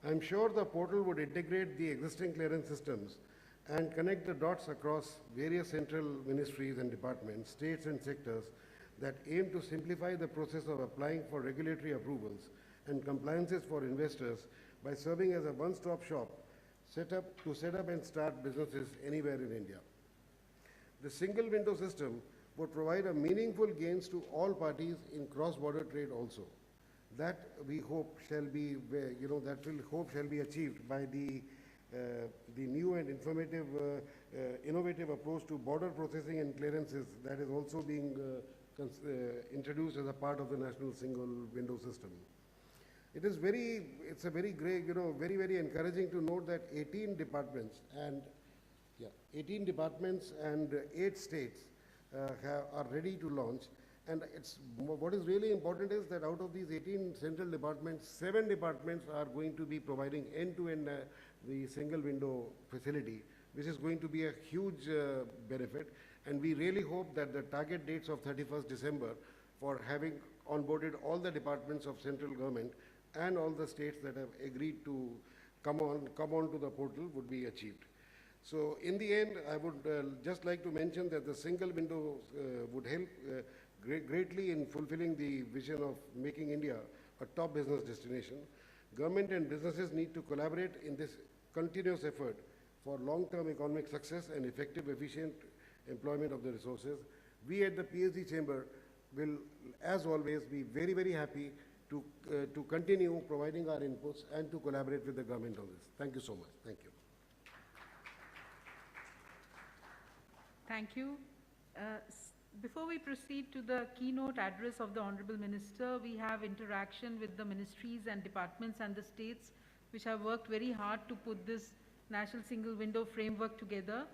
I'm sure the portal would integrate the existing clearance systems and connect the dots across various central ministries and departments, states and sectors that aim to simplify the process of applying for regulatory approvals and compliances for investors by serving as a one-stop shop set up and start businesses anywhere in India. The single window system would provide a meaningful gains to all parties in cross-border trade also. That we hope shall be, shall be achieved by the new and innovative approach to border processing and clearances that is also being introduced as a part of the national single window system. It's a very great, very encouraging to note that 18 departments and 8 states are ready to launch. And what is really important is that out of these 18 central departments, 7 departments are going to be providing end-to-end the single window facility, which is going to be a huge benefit. And we really hope that the target dates of 31st December for having onboarded all the departments of central government and all the states that have agreed to come on to the portal would be achieved. So in the end, I would just like to mention that the single window would help greatly in fulfilling the vision of making India a top business destination. Government and businesses need to collaborate in this continuous effort for long-term economic success and effective, efficient employment of the resources. We at the PhD Chamber will, as always, be very happy to continue providing our inputs and to collaborate with the government on this. Thank you so much. Thank you. Thank you. Before we proceed to the keynote address of the Honorable Minister, we have interaction with the ministries and departments and the states which have worked very hard to put this National Single Window framework together.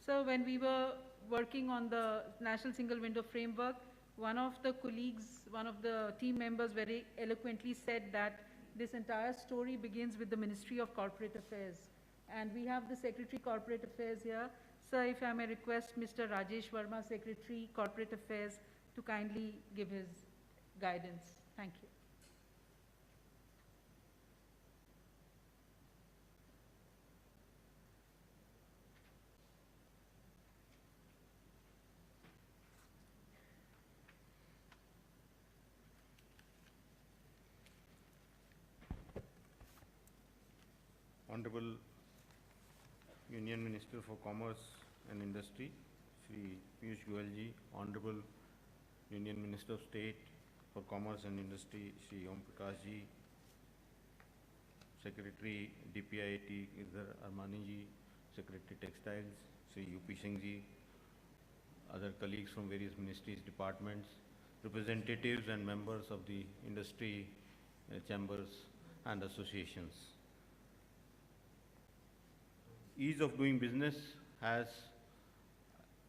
So when we were working on the National Single Window framework, one of the colleagues, one of the team members very eloquently said that this entire story begins with the Ministry of Corporate Affairs. And we have the Secretary Corporate Affairs here. Sir, if I may request Mr. Rajesh Verma, Secretary Corporate Affairs, to kindly give his guidance. Thank you. Honorable Union Minister for Commerce and Industry, Shri Piyush Goyal ji, Honorable Union Minister of State for Commerce and Industry, Shri Om Prakash ji, Secretary DPIIT Girdhar Armani ji, Secretary Textiles, Shri UP Singh ji, other colleagues from various ministries, departments, representatives and members of the industry chambers and associations. Ease of doing business has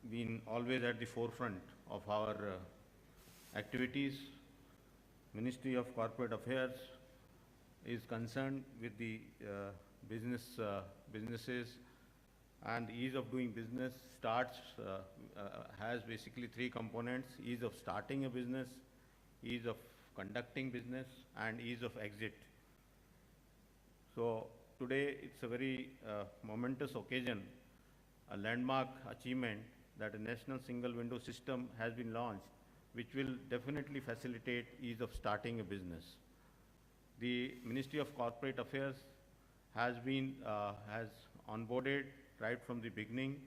been always at the forefront of our activities. Ministry of Corporate Affairs is concerned with the businesses, and ease of doing business has basically three components: ease of starting a business, ease of conducting business, and ease of exit. So today it's a very momentous occasion, a landmark achievement that a national single window system has been launched, which will definitely facilitate ease of starting a business. The Ministry of Corporate Affairs has onboarded right from the beginning.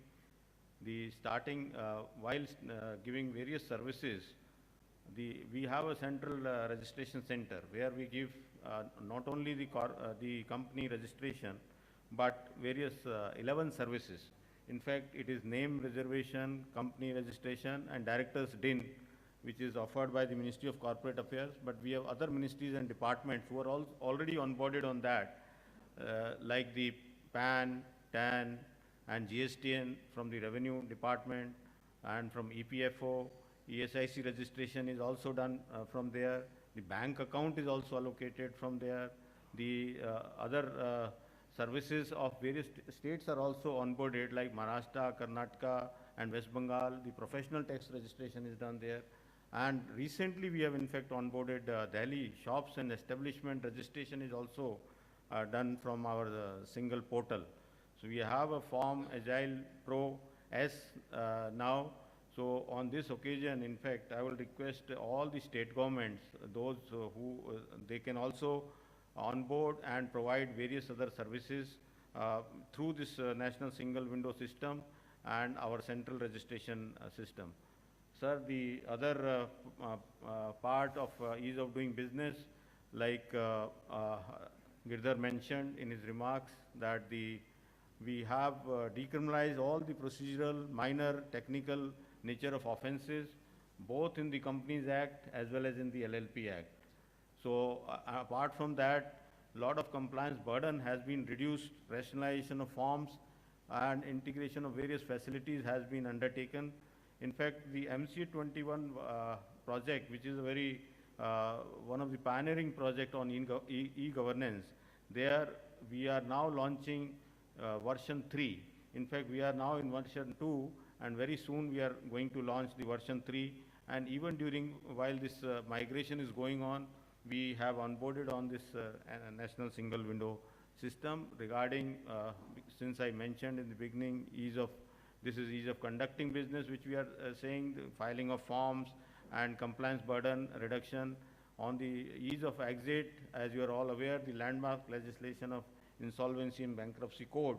The starting, while giving various services, we have a central registration center where we give not only the company registration, but various 11 services. In fact, it is name reservation, company registration, and director's DIN, which is offered by the Ministry of Corporate Affairs. But we have other ministries and departments who are already onboarded on that, like the PAN, TAN, and GSTN from the Revenue Department, and from EPFO. ESIC registration is also done from there. The bank account is also allocated from there. The other services of various states are also onboarded, like Maharashtra, Karnataka, and West Bengal. The professional tax registration is done there. And recently we have in fact onboarded Delhi shops and establishment registration is also done from our single portal. So we have a form Agile Pro S now. So on this occasion, in fact, I will request all the state governments, those who they can also onboard and provide various other services through this national single window system and our central registration system. Sir, the other part of ease of doing business, like Girdhar mentioned in his remarks, that we have decriminalized all the procedural, minor, technical nature of offenses, both in the Companies Act as well as in the LLP Act. So apart from that, a lot of compliance burden has been reduced, rationalization of forms and integration of various facilities has been undertaken. In fact, the MCA 21 project, which is a very one of the pioneering project on e-governance, there we are now launching version 3. In fact, we are now in version 2, and very soon we are going to launch the version 3. And even while this migration is going on, we have onboarded on this national single window system regarding, since I mentioned in the beginning, this is ease of conducting business, which we are saying, the filing of forms and compliance burden reduction. On the ease of exit, as you are all aware, the landmark legislation of Insolvency and Bankruptcy Code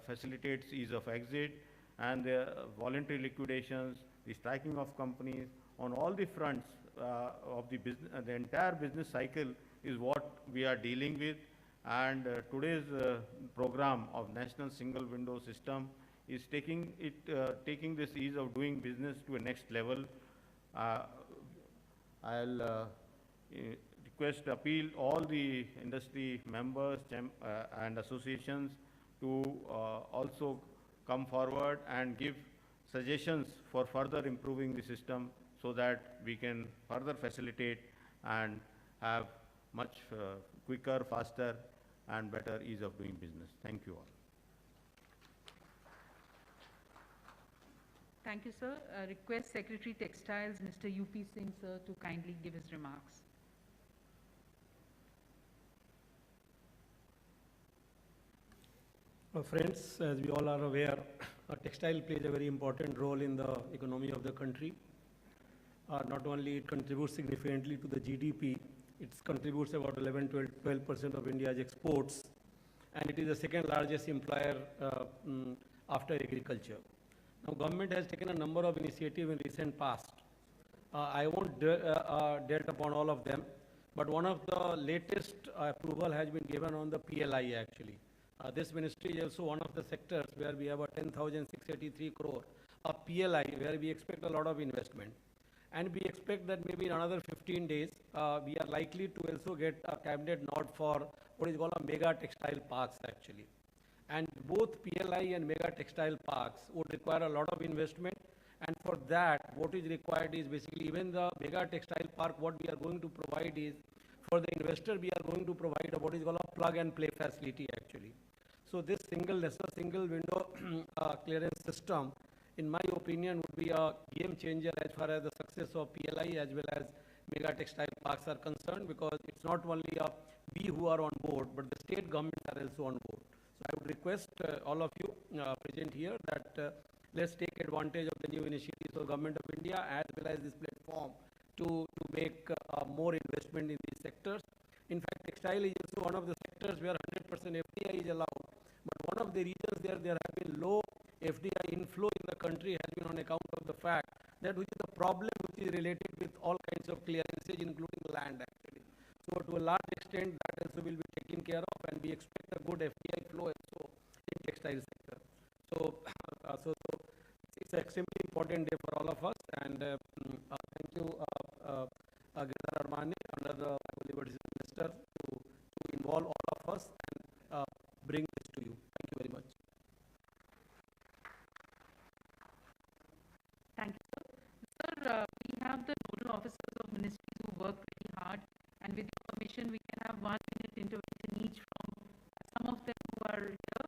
facilitates ease of exit, and the voluntary liquidations, the striking of companies, on all the fronts of the business, the entire business cycle is what we are dealing with. And today's program of National Single Window System is taking this ease of doing business to a next level. I'll request, appeal all the industry members and associations to also come forward and give suggestions for further improving the system so that we can further facilitate and have much quicker, faster, and better ease of doing business. Thank you all. Thank you, sir. Request Secretary Textiles, Mr. U.P. Singh, sir, to kindly give his remarks. Friends, as we all are aware, textile plays a very important role in the economy of the country. Not only it contributes significantly to the GDP, it contributes about 12% of India's exports, and it is the second largest employer after agriculture. Now, government has taken a number of initiatives in recent past. I won't dwell upon all of them, but one of the latest approval has been given on the PLI actually. This ministry is also one of the sectors where we have a 10,683 crore of PLI, where we expect a lot of investment. And we expect that maybe in another 15 days, we are likely to also get a cabinet nod for what is called a mega textile parks actually. And both PLI and mega textile parks would require a lot of investment. And for that, what is required is basically even the mega textile park, what we are going to provide is, for the investor, we are going to provide what is called a plug and play facility actually. So this single window clearance system, in my opinion, would be a game changer as far as the success of PLI as well as mega textile parks are concerned, because it's not only we who are on board, but the state governments are also on board. So I would request all of you present here that let's take advantage of the new initiatives of Government of India as well as this platform to make more investment in these sectors. In fact, textile is also one of the sectors where 100% FDI is allowed. But one of the reasons there have been low FDI inflow in the country has been on account of the fact that which is a problem which is related with all kinds of clearances, including land actually. So to a large extent, that also will be taken care of, and we expect a good FDI flow also in textile sector. So, it's an extremely important day for all of us, and thank you, Girdhar Armane, under the Liberty Minister, to involve all of us and bring this to you. Thank you very much. Thank you, sir. Sir, we have the nodal officers of ministries who work very hard, and with your permission, we can have 1 minute intervention each from some of them who are here,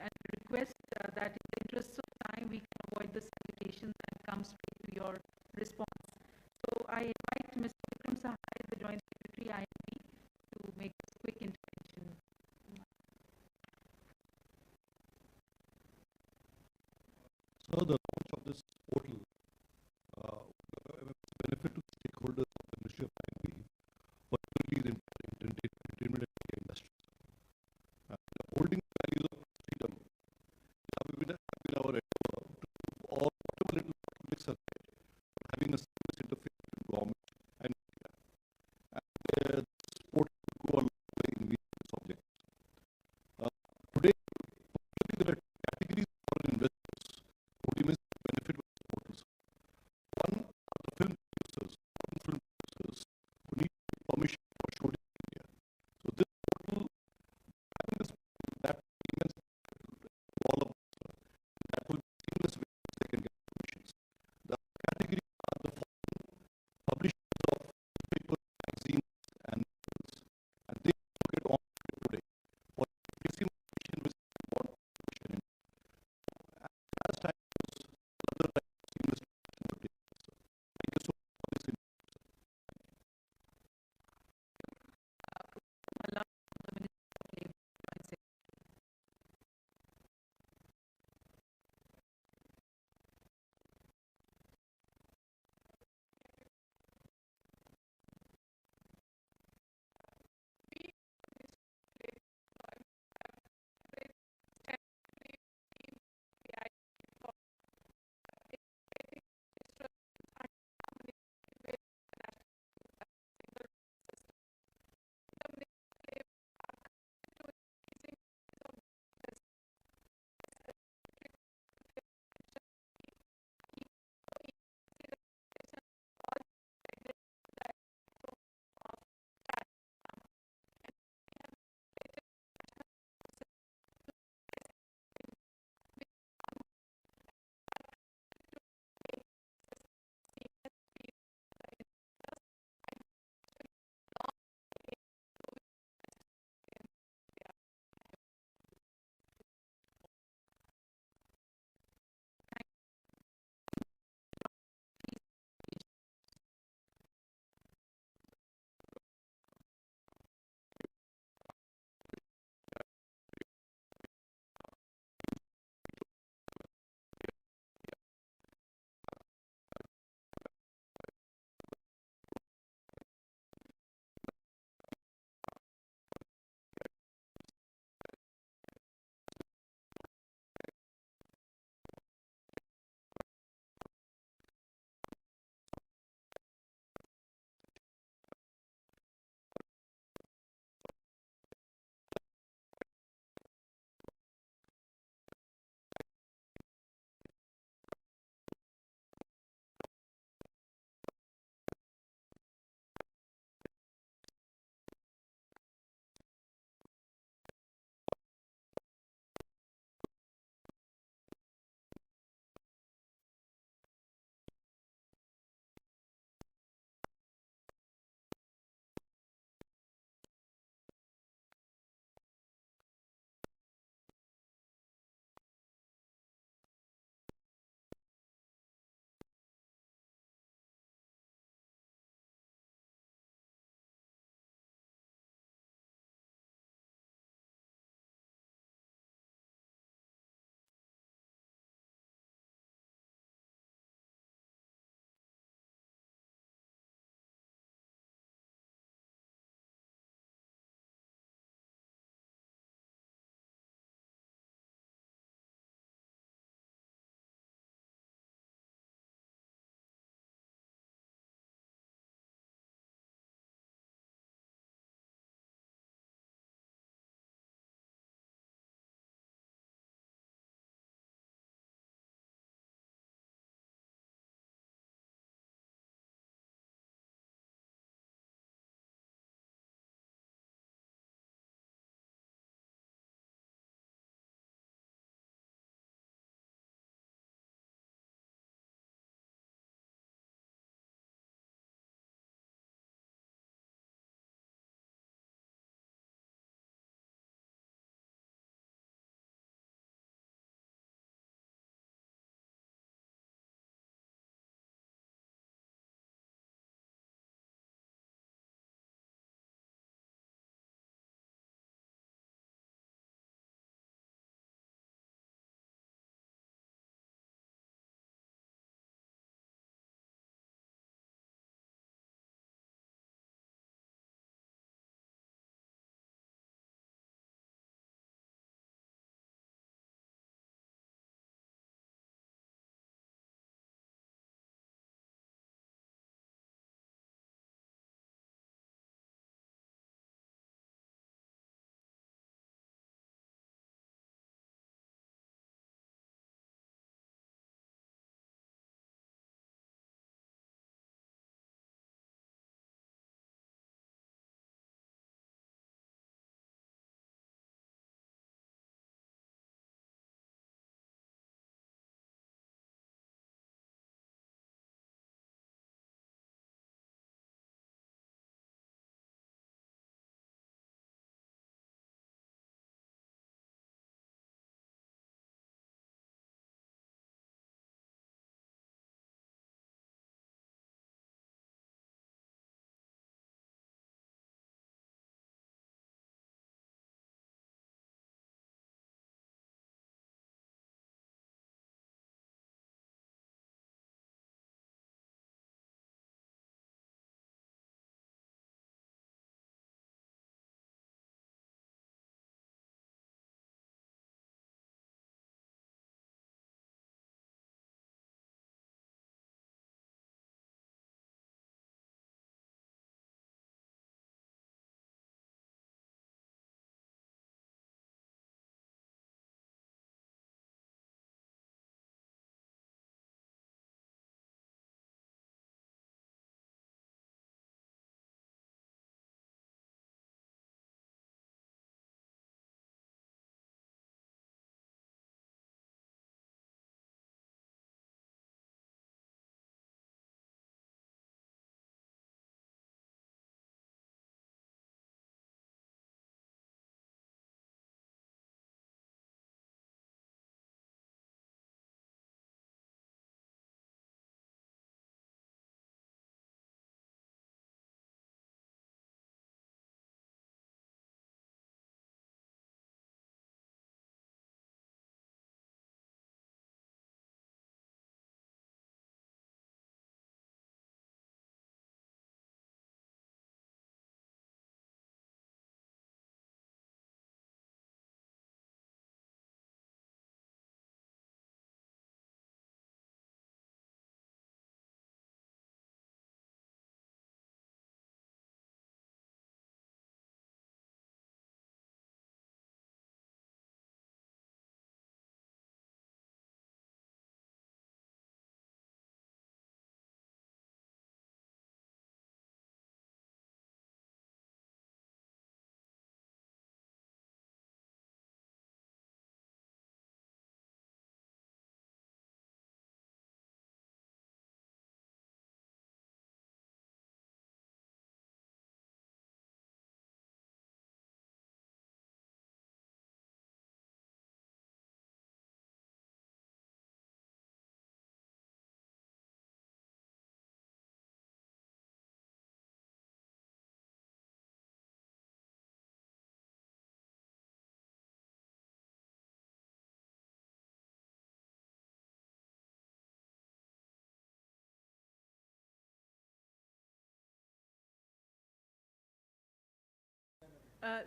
and request that in the interest of time, we can avoid the salutations and come straight to your response. So I invite Mr. Vikram Sahai, the Joint Secretary, IMP, to make this quick intervention. So the launch of this portal benefit to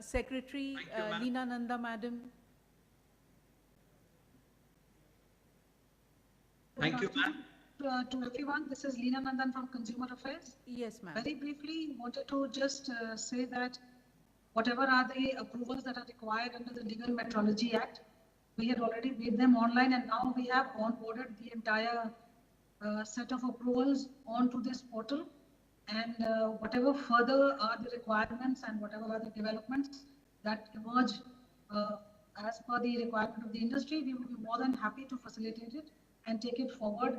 Secretary Leena Nanda, Madam. Thank you, ma'am. To everyone, this is Leena Nandan from Consumer Affairs. Yes, ma'am. Very briefly, wanted to just say that whatever are the approvals that are required under the Legal Metrology Act, we had already made them online, and now we have onboarded the entire set of approvals onto this portal. And whatever further are the requirements and whatever are the developments that emerge as per the requirement of the industry, we will be more than happy to facilitate it and take it forward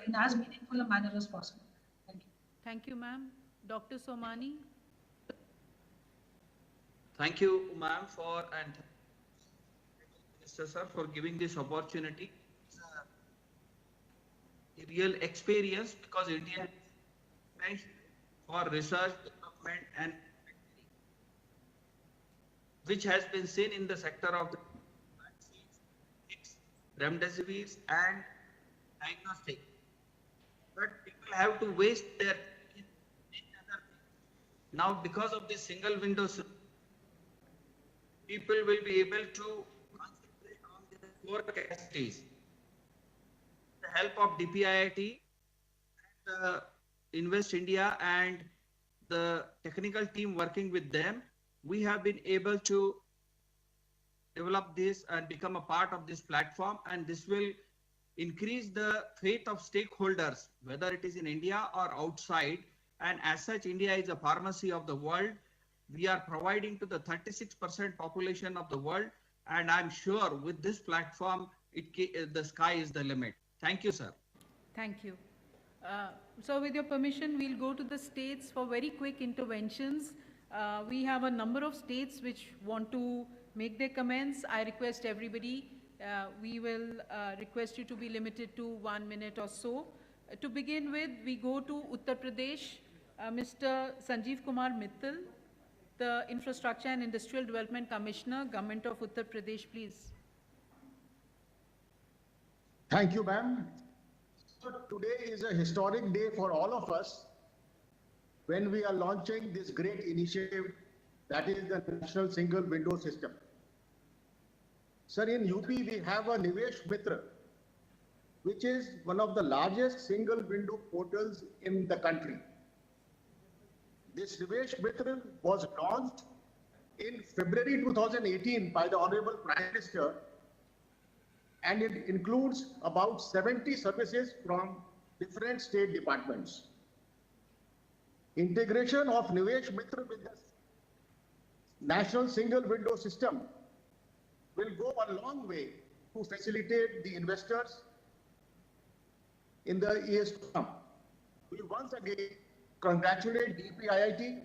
in as meaningful a manner as possible. Thank you. Thank you, ma'am. Dr. Somani. Thank you, ma'am, and Mr. Sir, for giving this opportunity. It's a real experience because India is for research, development, and which has been seen in the sector of the vaccines, remdesivir, and diagnostic. But people have to waste their in other things. Now, because of this single window, people will be able to concentrate on their core capacities. With the help of DPIIT, and Invest India, and the technical team working with them, we have been able to develop this and become a part of this platform, and this will increase the faith of stakeholders, whether it is in India or outside. And as such, India is a pharmacy of the world. We are providing to the 36% population of the world, and I'm sure with this platform, the sky is the limit. Thank you, sir. Thank you. So with your permission, we'll go to the states for very quick interventions. We have a number of states which want to make their comments. I request everybody, we will request you to be limited to 1 minute or so. To begin with, we go to Uttar Pradesh, Mr. Sanjeev Kumar Mittal, the Infrastructure and Industrial Development Commissioner, Government of Uttar Pradesh, please. Thank you, ma'am. So today is a historic day for all of us when we are launching this great initiative, that is the National Single Window System. Sir, in UP, we have a Nivesh Mitra, which is one of the largest single window portals in the country. This Nivesh Mitra was launched in February 2018 by the Honorable Prime Minister, and it includes about 70 services from different state departments. Integration of Nivesh Mitra with the National Single Window System will go a long way to facilitate the investors in the years to come. We once again congratulate DPIIT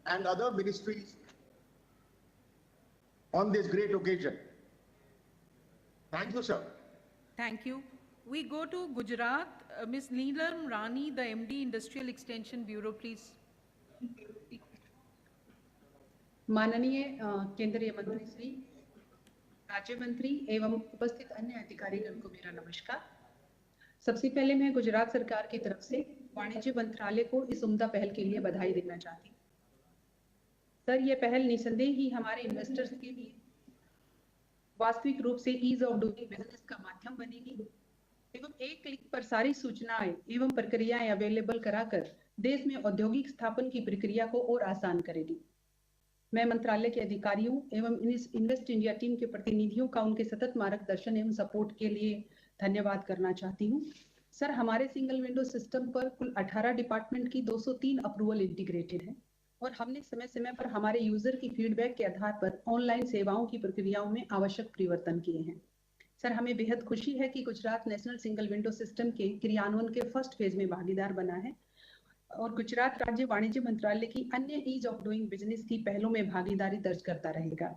and other ministries on this great occasion. Thank you, sir. Thank you. We go to Gujarat. Ms. Neelam Rani, the MD, Industrial Extension Bureau, please. माननीय केंद्रीय मंत्री श्री, राज्य मंत्री एवं उपस्थित अन्य अधिकारीगण को मेरा नमस्कार। सबसे पहले मैं गुजरात सरकार की तरफ से वाणिज्य मंत्रालय को इस उम्दा पहल के लिए बधाई देना चाहती हूँ। सर, ये पहल निसंदेह ही हमारे इन्वेस्टर्स के लिए वास्तविक रूप से ईज ऑफ डूइंग बिजनेस का माध्यम बनेगी एवं एक क्लिक पर सारी सूचनाएं एवं प्रक्रियाएं अवेलेबल कराकर देश में औद्योगिक स्थापन की प्रक्रिया को और आसान करेगी। मैं मंत्रालय के अधिकारियों एवं इन्वेस्ट इंडिया टीम के प्रतिनिधियों का उनके सतत मार्गदर्शन एवं सपोर्ट के लिए धन्यवाद करना चाहती हूँ। सर, हमारे सिंगल विंडो सिस्टम पर कुल 18 डिपार्टमेंट की 203 अप्रूवल इंटीग्रेटेड है और हमने समय समय पर हमारे यूजर की फीडबैक के आधार पर ऑनलाइन सेवाओं की प्रक्रियाओं में आवश्यक परिवर्तन किए हैं। सर, हमें बेहद खुशी है कि Gujarat national single window system के क्रियान्वयन के फर्स्ट फेज में भागीदार बना है और गुजरात राज्य वाणिज्य मंत्रालय की अन्य ईज ऑफ डूइंग बिजनेस की पहलों में भागीदारी दर्ज करता रहेगा।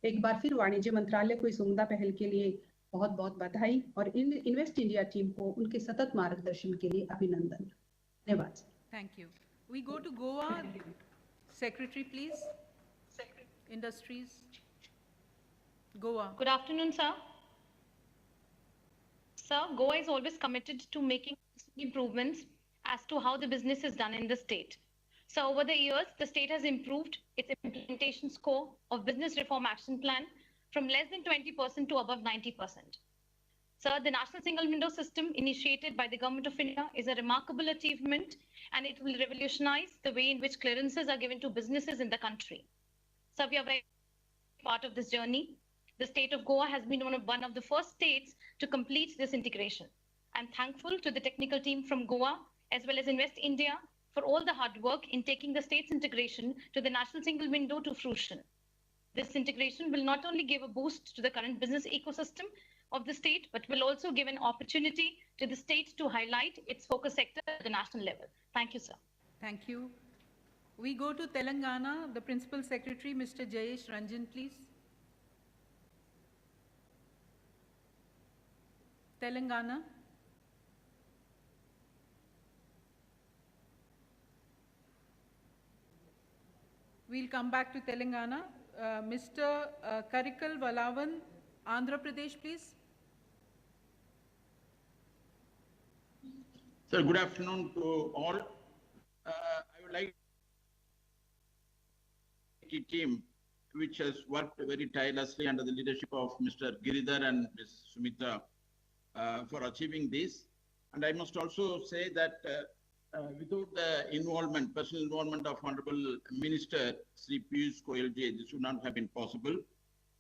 एक बार फिर वाणिज्य मंत्रालय को इस उम्दा पहल के लिए बहुत बहुत बधाई और इन्वेस्ट इंडिया टीम को उनके सतत मार्गदर्शन के लिए अभिनंदन। धन्यवाद। Thank you. We go to Goa. Secretary, please. Industries. Goa. Good afternoon, sir. Sir, Goa is always committed to making improvements as to how the business is done in the state. So over the years, the state has improved its implementation score of Business Reform Action Plan from less than 20% to above 90%. So the National Single Window System initiated by the Government of India is a remarkable achievement, and it will revolutionize the way in which clearances are given to businesses in the country. So we are very part of this journey. The state of Goa has been one of the first states to complete this integration. I'm thankful to the technical team from Goa as well as Invest India for all the hard work in taking the state's integration to the National Single Window to fruition. This integration will not only give a boost to the current business ecosystem of the state, but will also give an opportunity to the state to highlight its focus sector at the national level. Thank you, sir. Thank you. We go to Telangana. The Principal Secretary, Mr. Jayesh Ranjan, please. Telangana. We'll come back to Telangana. Mr. Karikal Valavan, Andhra Pradesh, please. Sir, good afternoon to all. I would like the team, which has worked very tirelessly under the leadership of Mr. Giridhar and Ms. Sumita for achieving this. And I must also say that without the involvement, personal involvement of Honorable Minister Sri Piyush Goyal ji, this would not have been possible.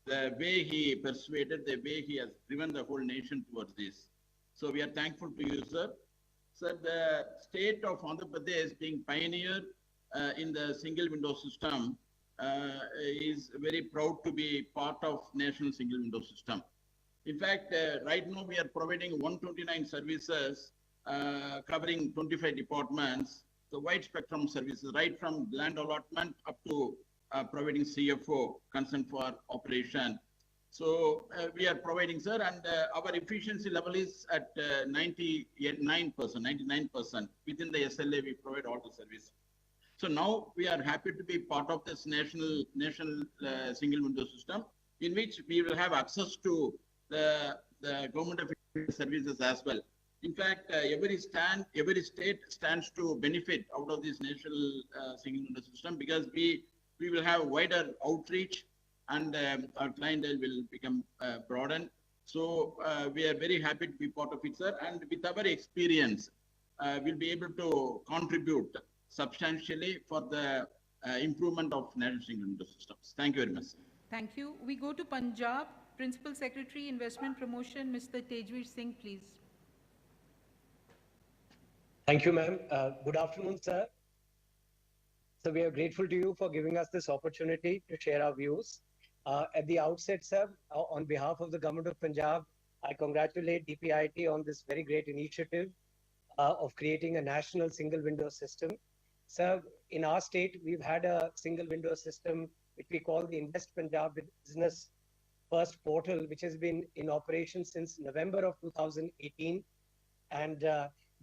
The way he persuaded, the way he has driven the whole nation towards this. So we are thankful to you, sir. Sir, the state of Andhra Pradesh being pioneer in the single window system is very proud to be part of national single window system. In fact, right now we are providing 129 services covering 25 departments, the wide spectrum services, right from land allotment up to providing CFO, consent for operation. So we are providing, sir, and our efficiency level is at 99%. Within the SLA, we provide all the service. So now we are happy to be part of this national single window system, in which we will have access to the government of India services as well. In fact, every state stands to benefit out of this national single window system, because we will have wider outreach, and our clientele will become broadened. So we are very happy to be part of it, sir. And with our experience, we'll be able to contribute substantially for the improvement of national single window systems. Thank you very much, sir. Thank you. We go to Punjab. Principal Secretary, Investment Promotion, Mr. Tejveer Singh, please. Thank you, ma'am. Good afternoon, sir. So we are grateful to you for giving us this opportunity to share our views. At the outset, sir, on behalf of the Government of Punjab, I congratulate DPIIT on this very great initiative of creating a national single window system. Sir, in our state, we've had a single window system, which we call the Invest Punjab Business First Portal, which has been in operation since November of 2018. And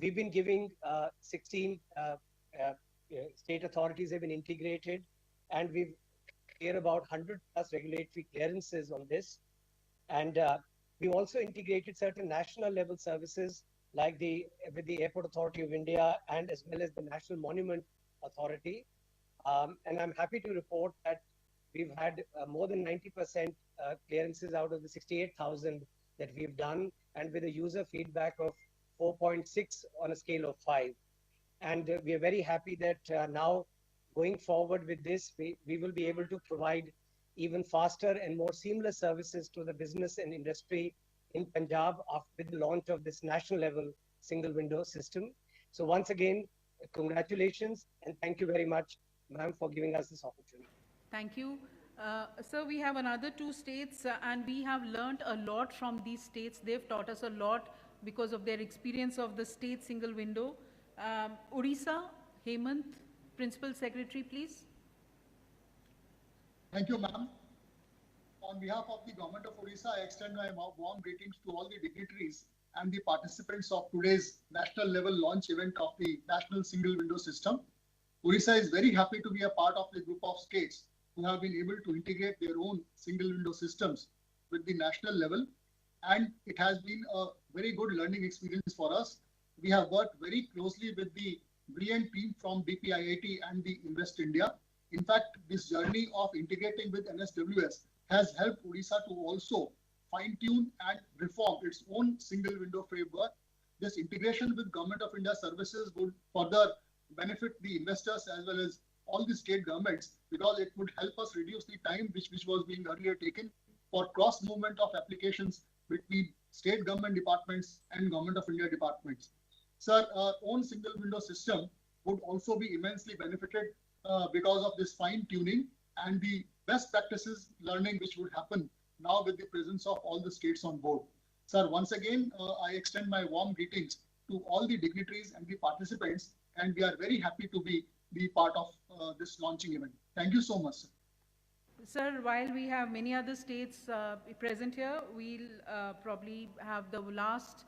we've been giving 16 state authorities have been integrated, and we've cleared about 100+ regulatory clearances on this. And we also integrated certain national level services like with the Airport Authority of India, and as well as the National Monument Authority. And I'm happy to report that we've had more than 90% clearances out of the 68,000 that we've done, and with a user feedback of 4.6 on a scale of 5. And we are very happy that now going forward with this, we will be able to provide even faster and more seamless services to the business and industry in Punjab with the launch of this national level single window system. So once again, congratulations, and thank you very much, ma'am, for giving us this opportunity. Thank you. Sir, we have another 2 states, and we have learned a lot from these states. They've taught us a lot because of their experience of the state single window. Odisha, Hemant, Principal Secretary, please. Thank you, ma'am. On behalf of the Government of Odisha, I extend my warm greetings to all the dignitaries and the participants of today's national level launch event of the National Single Window System. Odisha is very happy to be a part of the group of states who have been able to integrate their own single window systems with the national level. And it has been a very good learning experience for us. We have worked very closely with the brilliant team from DPIIT and the Invest India. In fact, this journey of integrating with NSWS has helped Odisha to also fine-tune and reform its own single window framework. This integration with Government of India services would further benefit the investors as well as all the state governments, because it would help us reduce the time which was being earlier taken for cross movement of applications between state government departments and Government of India departments. Sir, our own single window system would also be immensely benefited because of this fine tuning and the best practices learning which would happen now with the presence of all the states on board. Sir, once again, I extend my warm greetings to all the dignitaries and the participants, and we are very happy to be part of this launching event. Thank you so much, sir. Sir, while we have many other states present here, we'll probably have the last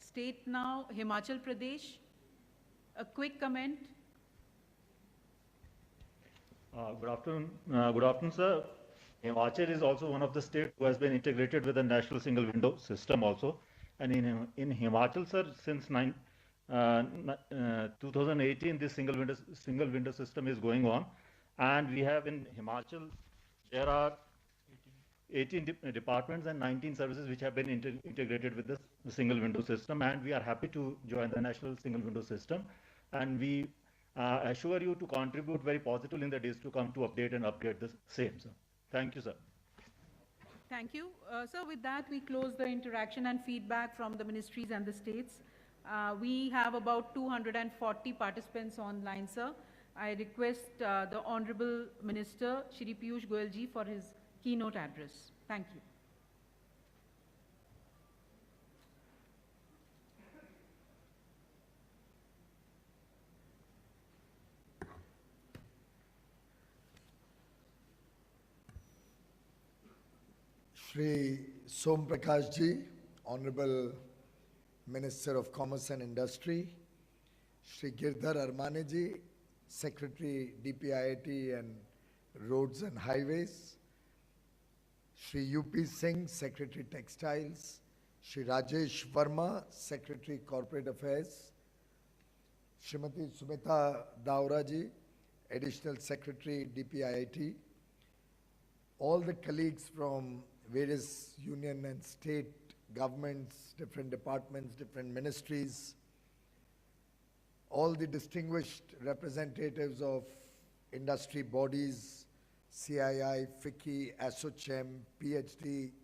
state now, Himachal Pradesh. A quick comment. Good afternoon, sir. Himachal is also one of the states who has been integrated with the national single window system also. And in Himachal, sir, since 2018, this single window system is going on. And we have in Himachal, there are 18 departments and 19 services which have been integrated with the single window system. And we are happy to join the national single window system. And we assure you to contribute very positively in the days to come to update and upgrade the same, sir. Thank you, sir. Thank you. So with that, we close the interaction and feedback from the ministries and the states. We have about 240 participants online, sir. I request the Honorable Minister, Shri Piyush Goyal ji, for his keynote address. Thank you. Shri Som Prakash ji, Honorable Minister of Commerce and Industry, Shri Girdhar Armane ji, Secretary DPIIT and Roads and Highways, Shri UP Singh, Secretary Textiles, Shri Rajesh Verma, Secretary Corporate Affairs, Srimati Sumita Daura ji, Additional Secretary DPIIT, all the colleagues from various union and state governments, different departments, different ministries, all the distinguished representatives of industry bodies, CII, FICCI, ASSOCHAM, PhD,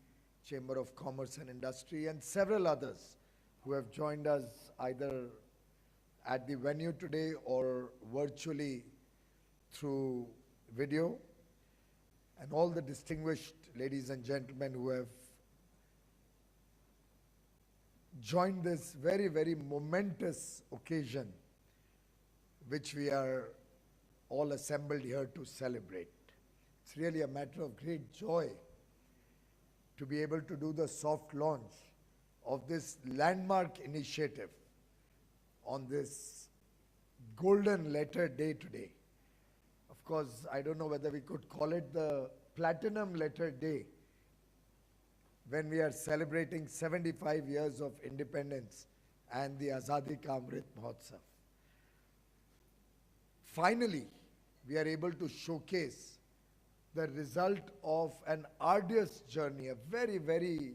Chamber of Commerce and Industry, and several others who have joined us either at the venue today or virtually through video, and all the distinguished ladies and gentlemen who have joined this very, very momentous occasion which we are all assembled here to celebrate. It's really a matter of great joy to be able to do the soft launch of this landmark initiative on this golden letter day today. Of course, I don't know whether we could call it the platinum letter day when we are celebrating 75 years of independence and the Azadi Ka Amrit Mahotsav. Finally, we are able to showcase the result of an arduous journey, a very, very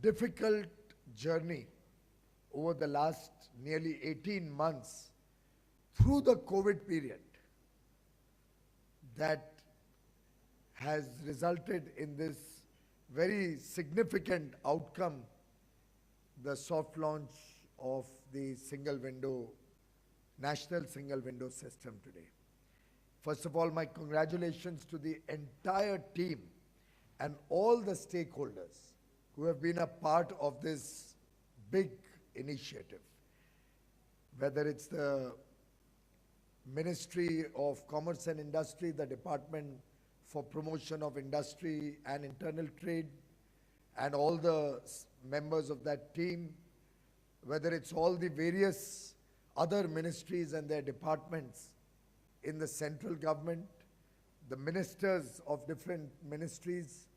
difficult journey over the last nearly 18 months through the COVID period that has resulted in this very significant outcome, the soft launch of the single window, national single window system today. First of all, my congratulations to the entire team and all the stakeholders who have been a part of this big initiative. Whether it's the Ministry of Commerce and Industry, the Department for Promotion of Industry and Internal Trade, and all the members of that team, whether it's all the various other ministries and their departments in the central government, the ministers of different ministries,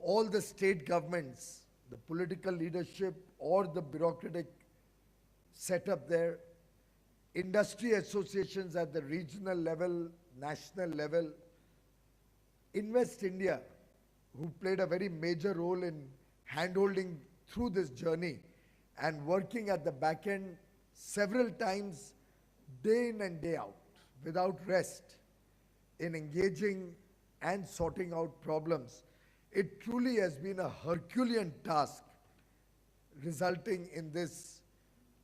all the state governments, the political leadership or the bureaucratic setup there, industry associations at the regional level, national level, Invest India, who played a very major role in handholding through this journey and working at the back end several times, day in and day out, without rest, in engaging and sorting out problems. It truly has been a Herculean task, resulting in this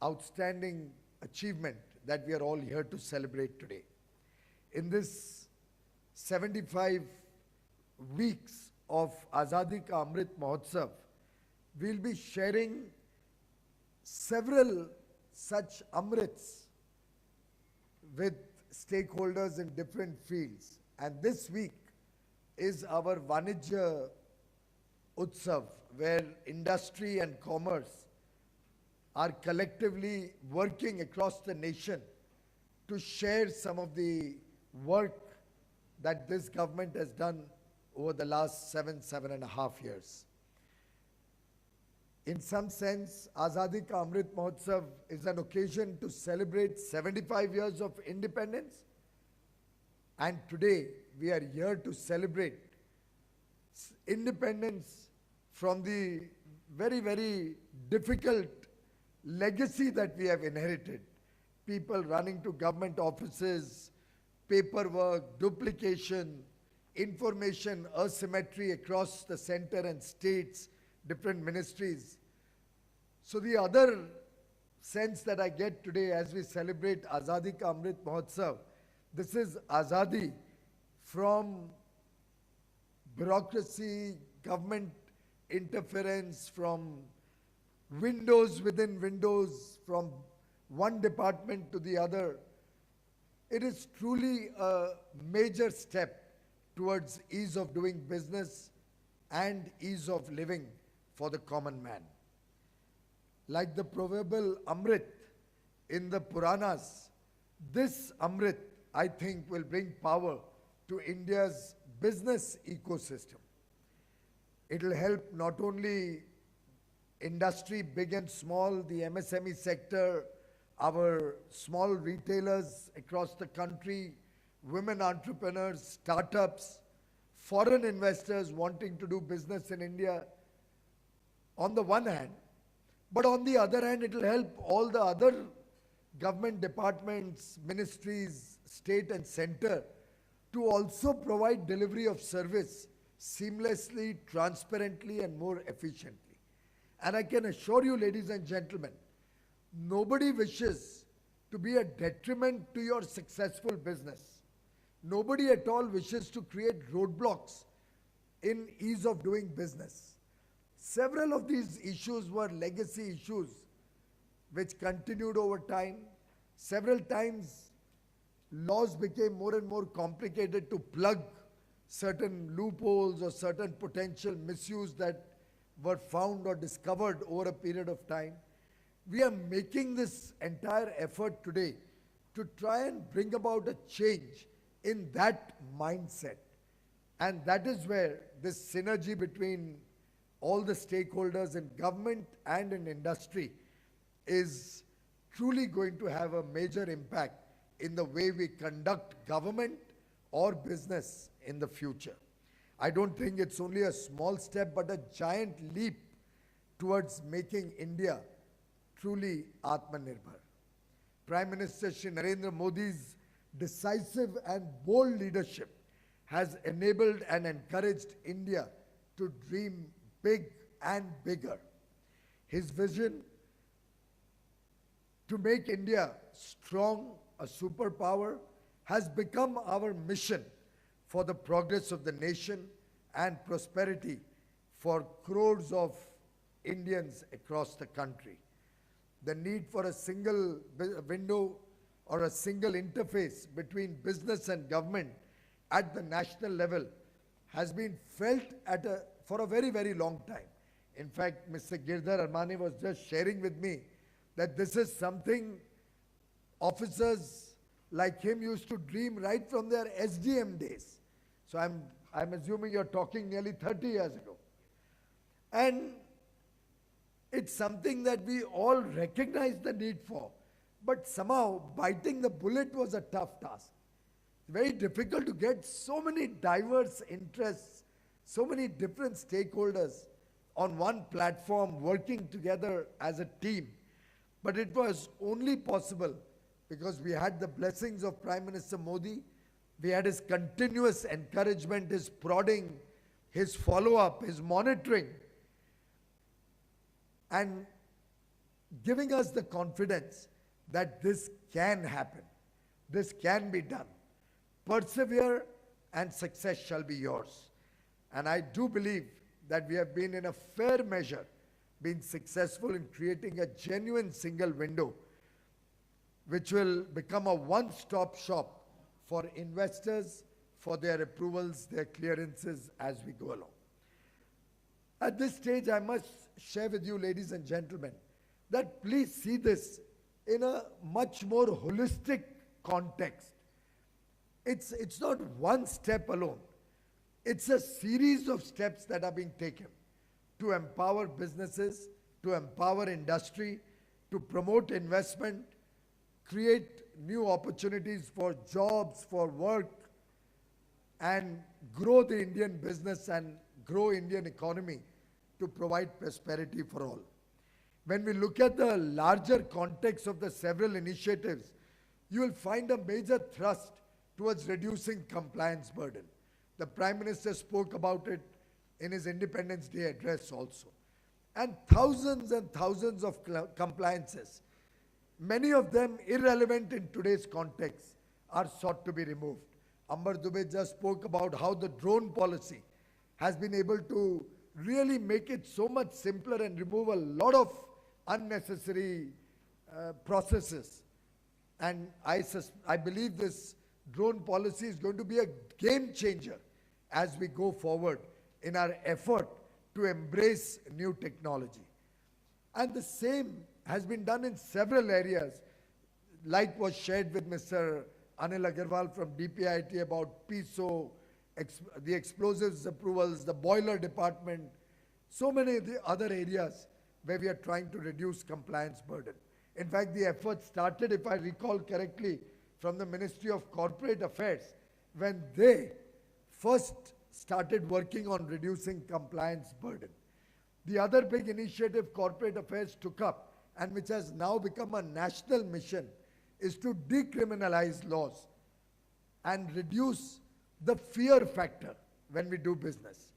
outstanding achievement that we are all here to celebrate today. In this 75 weeks of Azadi Ka Amrit Mahotsav, we'll be sharing several such Amrits with stakeholders in different fields. And this week is our Vanijya Utsav, where industry and commerce are collectively working across the nation to share some of the work that this government has done over the last 7.5 years. In some sense, Azadi Ka Amrit Mahotsav is an occasion to celebrate 75 years of independence. And today, we are here to celebrate independence from the very, very difficult legacy that we have inherited. People running to government offices, paperwork, duplication, information asymmetry across the center and states, different ministries. So the other sense that I get today as we celebrate Azadi Ka Amrit Mahotsav, this is Azadi from bureaucracy, government interference, from windows within windows, from one department to the other. It is truly a major step towards ease of doing business and ease of living for the common man. Like the proverbial Amrit in the Puranas, this Amrit, I think, will bring power to India's business ecosystem. It will help not only industry, big and small, the MSME sector, our small retailers across the country, women entrepreneurs, startups, foreign investors wanting to do business in India, on the one hand, but on the other hand, it will help all the other government departments, ministries, state and center to also provide delivery of service seamlessly, transparently, and more efficiently. And I can assure you, ladies and gentlemen, nobody wishes to be a detriment to your successful business. Nobody at all wishes to create roadblocks in ease of doing business. Several of these issues were legacy issues which continued over time. Several times, laws became more and more complicated to plug certain loopholes or certain potential misuse that were found or discovered over a period of time. We are making this entire effort today to try and bring about a change in that mindset. And that is where this synergy between all the stakeholders in government and in industry is truly going to have a major impact in the way we conduct government or business in the future. I don't think it's only a small step, but a giant leap towards making India truly Atmanirbhar. Prime Minister Shri Narendra Modi's decisive and bold leadership has enabled and encouraged India to dream big and bigger. His vision to make India strong, a superpower, has become our mission for the progress of the nation and prosperity for crores of Indians across the country. The need for a single window or a single interface between business and government at the national level has been felt for a very, very long time. In fact, Mr. Girdhar Armani was just sharing with me that this is something officers like him used to dream right from their SDM days. So I'm assuming you're talking nearly 30 years ago. And it's something that we all recognize the need for. But somehow biting the bullet was a tough task. Very difficult to get so many diverse interests, so many different stakeholders on one platform working together as a team. But it was only possible because we had the blessings of Prime Minister Modi, we had his continuous encouragement, his prodding, his follow-up, his monitoring, and giving us the confidence that this can happen, this can be done. Persevere and success shall be yours. And I do believe that we have been in a fair measure been successful in creating a genuine single window which will become a one-stop shop for investors, for their approvals, their clearances as we go along. At this stage, I must share with you, ladies and gentlemen, that please see this in a much more holistic context. It's not one step alone. It's a series of steps that are being taken to empower businesses, to empower industry, to promote investment, create new opportunities for jobs, for work, and grow the Indian business and grow Indian economy to provide prosperity for all. When we look at the larger context of the several initiatives, you will find a major thrust towards reducing compliance burden. The Prime Minister spoke about it in his Independence Day address also. And thousands of compliances, many of them irrelevant in today's context, are sought to be removed. Ambar Dubey just spoke about how the drone policy has been able to really make it so much simpler and remove a lot of unnecessary processes. And I believe this drone policy is going to be a game changer as we go forward in our effort to embrace new technology. And the same has been done in several areas, like was shared with Mr. Anil Agarwal from DPIIT about PISO, the explosives approvals, the boiler department, so many of the other areas where we are trying to reduce compliance burden. In fact, the effort started, if I recall correctly, from the Ministry of Corporate Affairs, when they first started working on reducing compliance burden. The other big initiative Corporate Affairs took up, and which has now become a national mission, is to decriminalize laws and reduce the fear factor when we do business.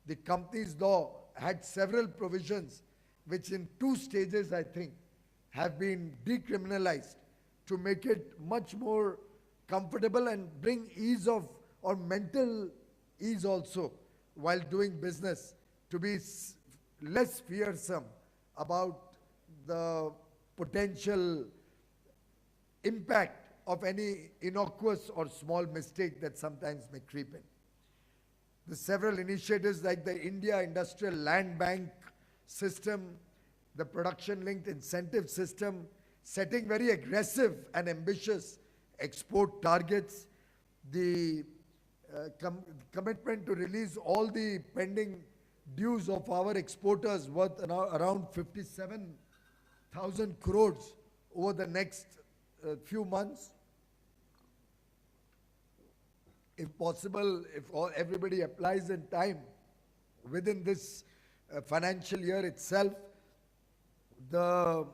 The companies law had several provisions which in 2 stages, I think, have been decriminalized to make it much more comfortable and bring ease of, or mental ease also, while doing business, to be less fearsome about the potential impact of any innocuous or small mistake that sometimes may creep in. The several initiatives like the India Industrial Land Bank system, the production-linked incentive system, setting very aggressive and ambitious export targets, the commitment to release all the pending dues of our exporters worth around 57,000 crores over the next few months. If possible, if everybody applies in time, within this financial year itself, the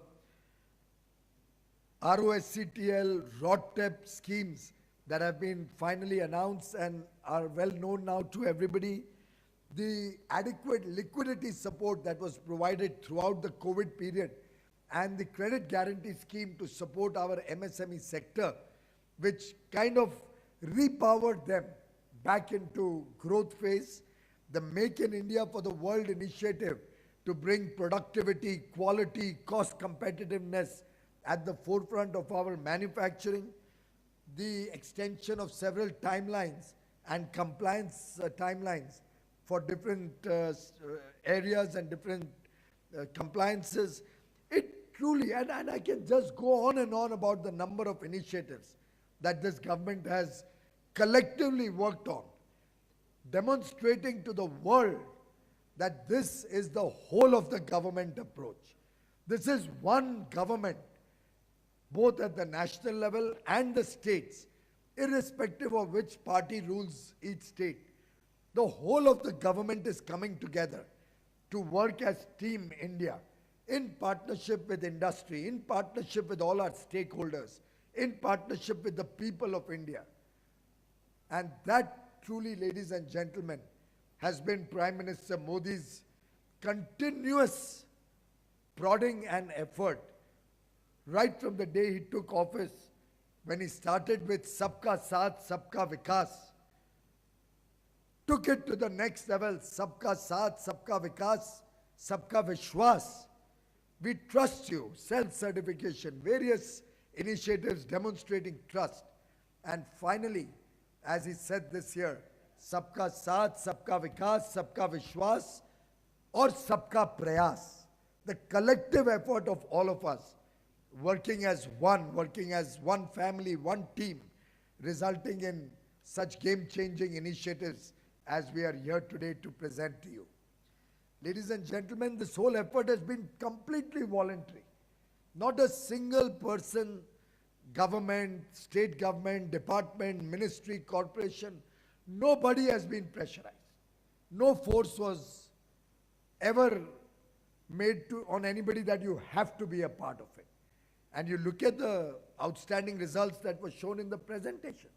ROSCTL, RODTEP schemes that have been finally announced and are well known now to everybody, the adequate liquidity support that was provided throughout the COVID period, and the credit guarantee scheme to support our MSME sector, which kind of repowered them back into growth phase, the Make in India for the World initiative to bring productivity, quality, cost competitiveness at the forefront of our manufacturing, the extension of several timelines and compliance timelines for different areas and different compliances. It truly, and I can just go on and on about the number of initiatives that this government has collectively worked on, demonstrating to the world that this is the whole of the government approach. This is one government both at the national level and the states, irrespective of which party rules each state. The whole of the government is coming together to work as Team India in partnership with industry, in partnership with all our stakeholders, in partnership with the people of India. And that truly, ladies and gentlemen, has been Prime Minister Modi's continuous prodding and effort right from the day he took office, when he started with Sabka Saath, Sabka Vikas, took it to the next level, Sabka Saath, Sabka Vikas, Sabka Vishwas. We trust you, self-certification, various initiatives demonstrating trust. And finally, as he said this year, Sabka Saath, Sabka Vikas, Sabka Vishwas, or Sabka Prayas, the collective effort of all of us, working as one family, one team, resulting in such game-changing initiatives as we are here today to present to you. Ladies and gentlemen, this whole effort has been completely voluntary. Not a single person, government, state government, department, ministry, corporation, nobody has been pressurized. No force was ever made on anybody that you have to be a part of it. And you look at the outstanding results that were shown in the presentation.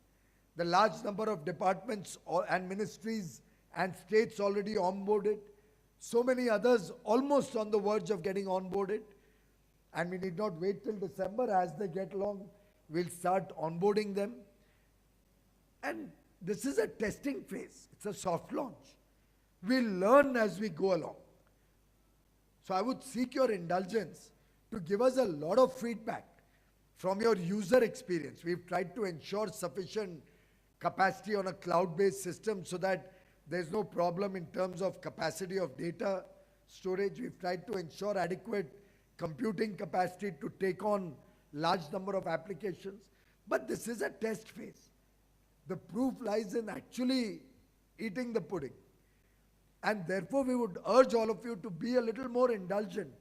The large number of departments and ministries and states already onboarded. So many others almost on the verge of getting onboarded. And we need not wait till December. As they get along, we'll start onboarding them. And this is a testing phase. It's a soft launch. We'll learn as we go along. So I would seek your indulgence to give us a lot of feedback from your user experience. We've tried to ensure sufficient capacity on a cloud-based system so that there's no problem in terms of capacity of data storage. We've tried to ensure adequate computing capacity to take on large number of applications. But this is a test phase. The proof lies in actually eating the pudding. And therefore, we would urge all of you to be a little more indulgent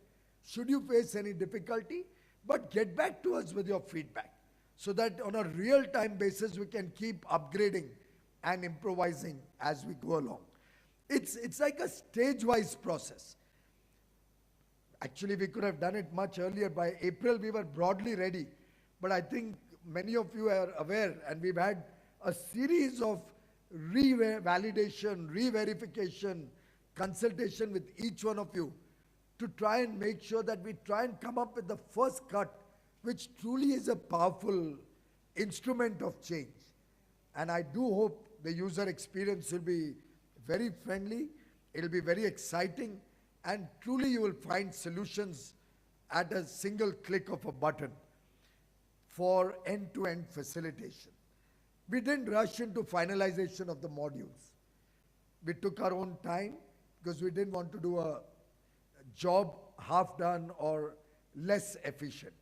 should you face any difficulty, but get back to us with your feedback so that on a real-time basis we can keep upgrading and improvising as we go along. It's like a stage-wise process. Actually, we could have done it much earlier. By April, we were broadly ready. But I think many of you are aware, and we've had a series of revalidation, re-verification, consultation with each one of you to try and make sure that we try and come up with the first cut, which truly is a powerful instrument of change. And I do hope the user experience will be very friendly, it'll be very exciting, and truly you will find solutions at a single click of a button for end-to-end facilitation. We didn't rush into finalization of the modules. We took our own time because we didn't want to do a job half done or less efficient.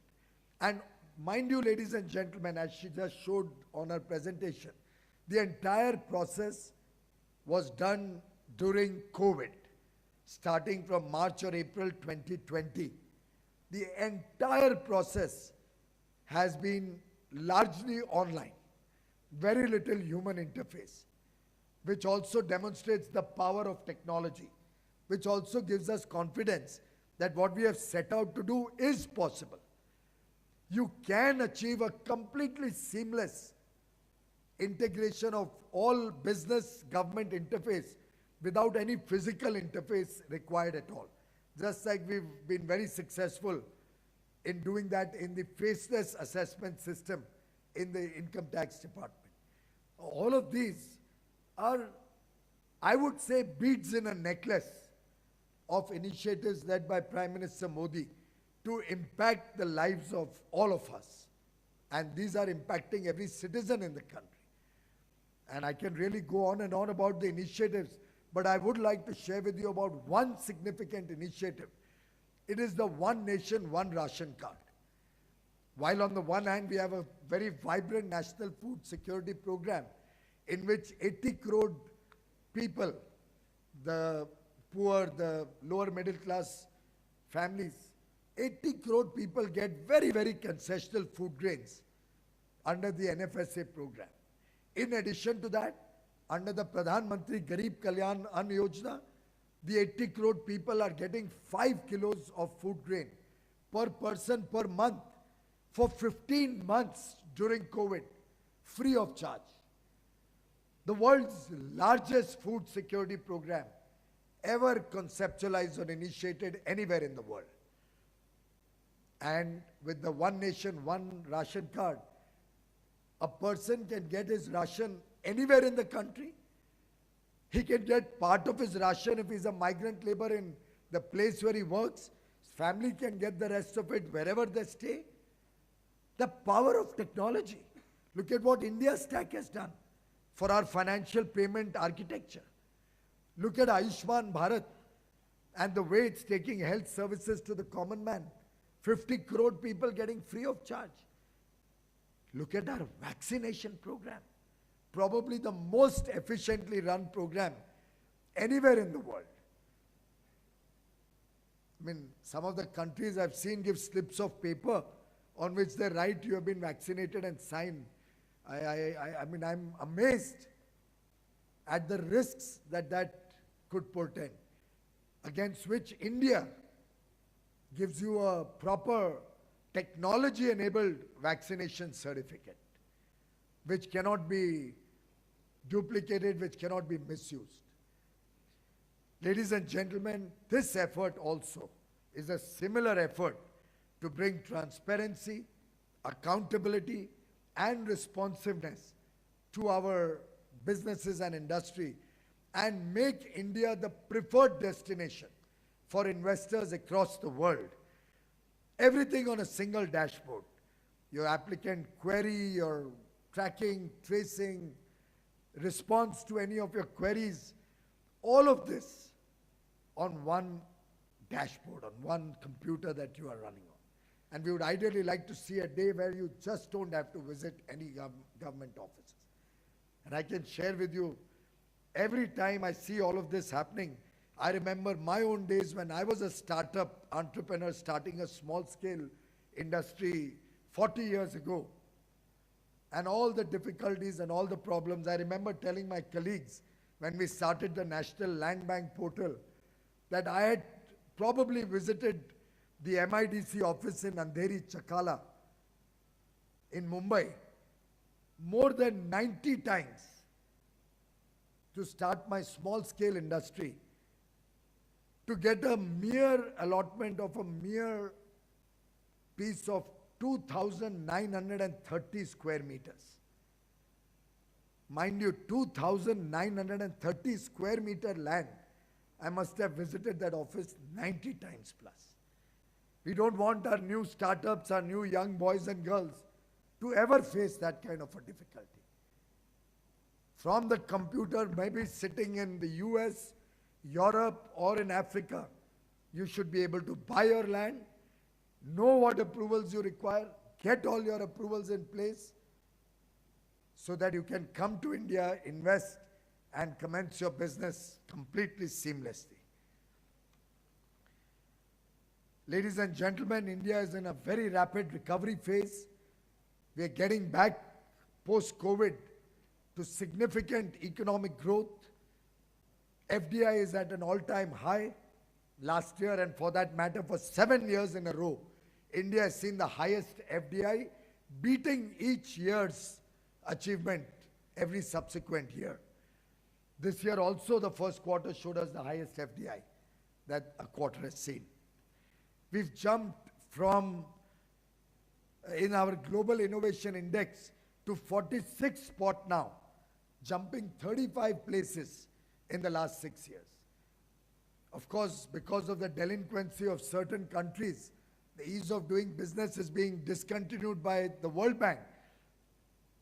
And mind you, ladies and gentlemen, as she just showed on her presentation, the entire process was done during COVID, starting from March or April 2020. The entire process has been largely online, very little human interface, which also demonstrates the power of technology, which also gives us confidence that what we have set out to do is possible. You can achieve a completely seamless integration of all business government interface without any physical interface required at all. Just like we've been very successful in doing that in the faceless assessment system in the income tax department. All of these are, I would say, beads in a necklace of initiatives led by Prime Minister Modi to impact the lives of all of us. And these are impacting every citizen in the country. And I can really go on and on about the initiatives, but I would like to share with you about one significant initiative. It is the One Nation, One Ration Card. While on the one hand, we have a very vibrant national food security program in which 80 crore people, the poor, the lower middle class families, 80 crore people get very, very concessional food grains under the NFSA program. In addition to that, under the Pradhan Mantri Garib Kalyan Ann Yojana, the 80 crore people are getting 5 kilos of food grain per person per month for 15 months during COVID, free of charge. The world's largest food security program ever conceptualized or initiated anywhere in the world. And with the One Nation, One Ration card, a person can get his ration anywhere in the country. He can get part of his ration if he's a migrant labor in the place where he works. His family can get the rest of it wherever they stay. The power of technology. Look at what India Stack has done for our financial payment architecture. Look at Ayushman Bharat and the way it's taking health services to the common man. 50 crore people getting free of charge. Look at our vaccination program. Probably the most efficiently run program anywhere in the world. I mean, some of the countries I've seen give slips of paper on which they write you have been vaccinated and sign. I mean, I'm amazed at the risks that could portend, against which India gives you a proper technology-enabled vaccination certificate, which cannot be duplicated, which cannot be misused. Ladies and gentlemen, this effort also is a similar effort to bring transparency, accountability, and responsiveness to our businesses and industry and make India the preferred destination for investors across the world. Everything on a single dashboard. Your applicant query, your tracking, tracing, response to any of your queries, all of this on one dashboard, on one computer that you are running on. And we would ideally like to see a day where you just don't have to visit any government offices. And I can share with you, every time I see all of this happening, I remember my own days when I was a startup entrepreneur starting a small-scale industry 40 years ago. And all the difficulties and all the problems. I remember telling my colleagues when we started the National Land Bank portal that I had probably visited the MIDC office in Andheri Chakala in Mumbai more than 90 times to start my small-scale industry, to get a mere allotment of a mere piece of 2,930 square meters. Mind you, 2,930 square meter land, I must have visited that office 90 times plus. We don't want our new startups, our new young boys and girls to ever face that kind of a difficulty. From the computer, maybe sitting in the US, Europe, or in Africa, you should be able to buy your land, know what approvals you require, get all your approvals in place so that you can come to India, invest, and commence your business completely seamlessly. Ladies and gentlemen, India is in a very rapid recovery phase. We are getting back post-COVID to significant economic growth. FDI is at an all-time high. Last year, and for that matter, for 7 years in a row, India has seen the highest FDI, beating each year's achievement every subsequent year. This year also, the first quarter showed us the highest FDI that a quarter has seen. We've jumped from, in our Global Innovation Index, to 46th spot now, jumping 35 places in the last 6 years. Of course, because of the delinquency of certain countries, the ease of doing business is being discontinued by the World Bank.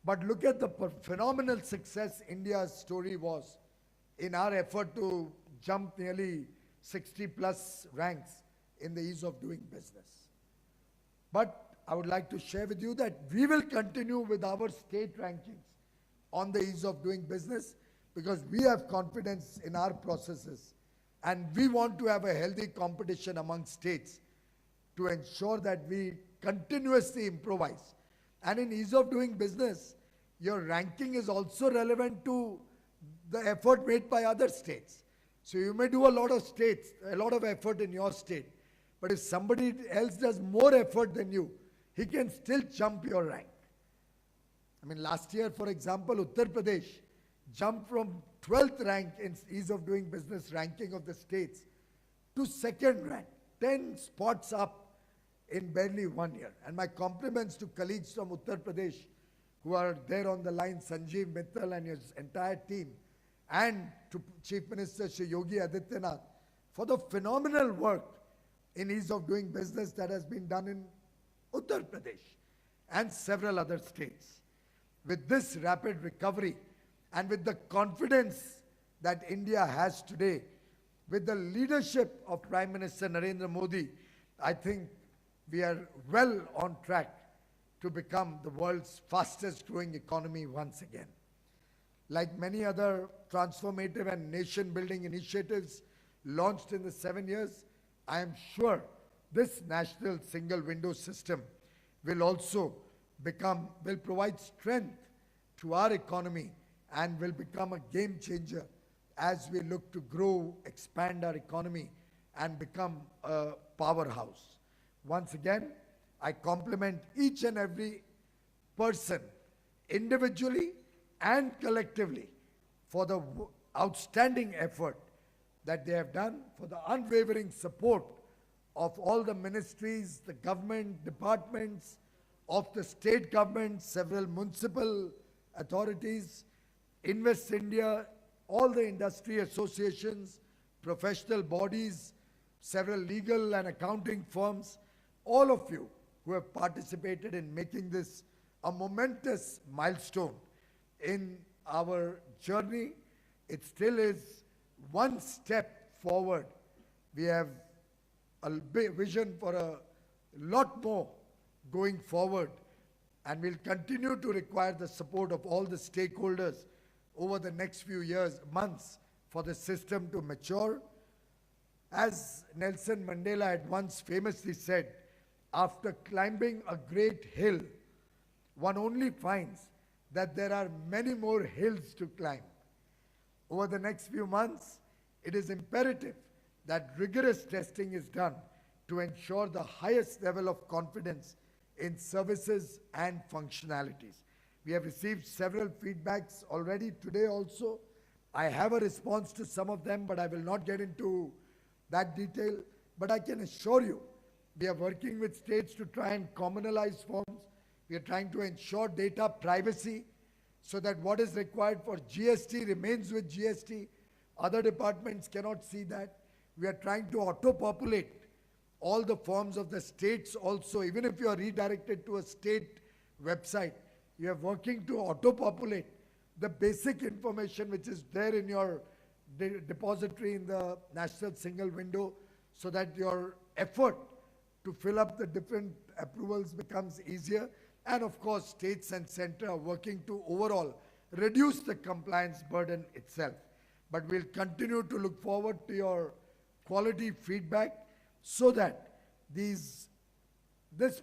But look at the phenomenal success India's story was in our effort to jump nearly 60 plus ranks in the ease of doing business. But I would like to share with you that we will continue with our state rankings on the ease of doing business because we have confidence in our processes and we want to have a healthy competition among states to ensure that we continuously improvise. And in ease of doing business, your ranking is also relevant to the effort made by other states. So you may do a lot of effort in your state, but if somebody else does more effort than you, he can still jump your rank. I mean, last year, for example, Uttar Pradesh jumped from 12th rank in ease of doing business ranking of the states to 2nd rank, 10 spots up in barely 1 year. And my compliments to colleagues from Uttar Pradesh who are there on the line, Sanjeev Mittal and his entire team, and to Chief Minister Shri Yogi Adityanath for the phenomenal work in ease of doing business that has been done in Uttar Pradesh and several other states. With this rapid recovery and with the confidence that India has today, with the leadership of Prime Minister Narendra Modi, I think we are well on track to become the world's fastest growing economy once again. Like many other transformative and nation-building initiatives launched in the 7 years, I am sure this national single window system will also will provide strength to our economy and will become a game changer as we look to grow, expand our economy and become a powerhouse. Once again, I compliment each and every person individually and collectively for the outstanding effort that they have done, for the unwavering support of all the ministries, the government, departments, of the state government, several municipal authorities, Invest India, all the industry associations, professional bodies, several legal and accounting firms, all of you who have participated in making this a momentous milestone in our journey. It still is one step forward. We have a big vision for a lot more going forward, and we'll continue to require the support of all the stakeholders over the next few months for the system to mature. As Nelson Mandela had once famously said, after climbing a great hill, one only finds that there are many more hills to climb. Over the next few months, it is imperative that rigorous testing is done to ensure the highest level of confidence in services and functionalities. We have received several feedbacks already today also. I have a response to some of them, but I will not get into that detail. But I can assure you, we are working with states to try and commonalize forms. We are trying to ensure data privacy so that what is required for GST remains with GST. Other departments cannot see that. We are trying to auto-populate all the forms of the states also. Even if you are redirected to a state website, you are working to auto-populate the basic information which is there in your depository in the National Single Window, so that your effort to fill up the different approvals becomes easier. And of course, states and center are working to overall reduce the compliance burden itself. But we'll continue to look forward to your quality feedback so that this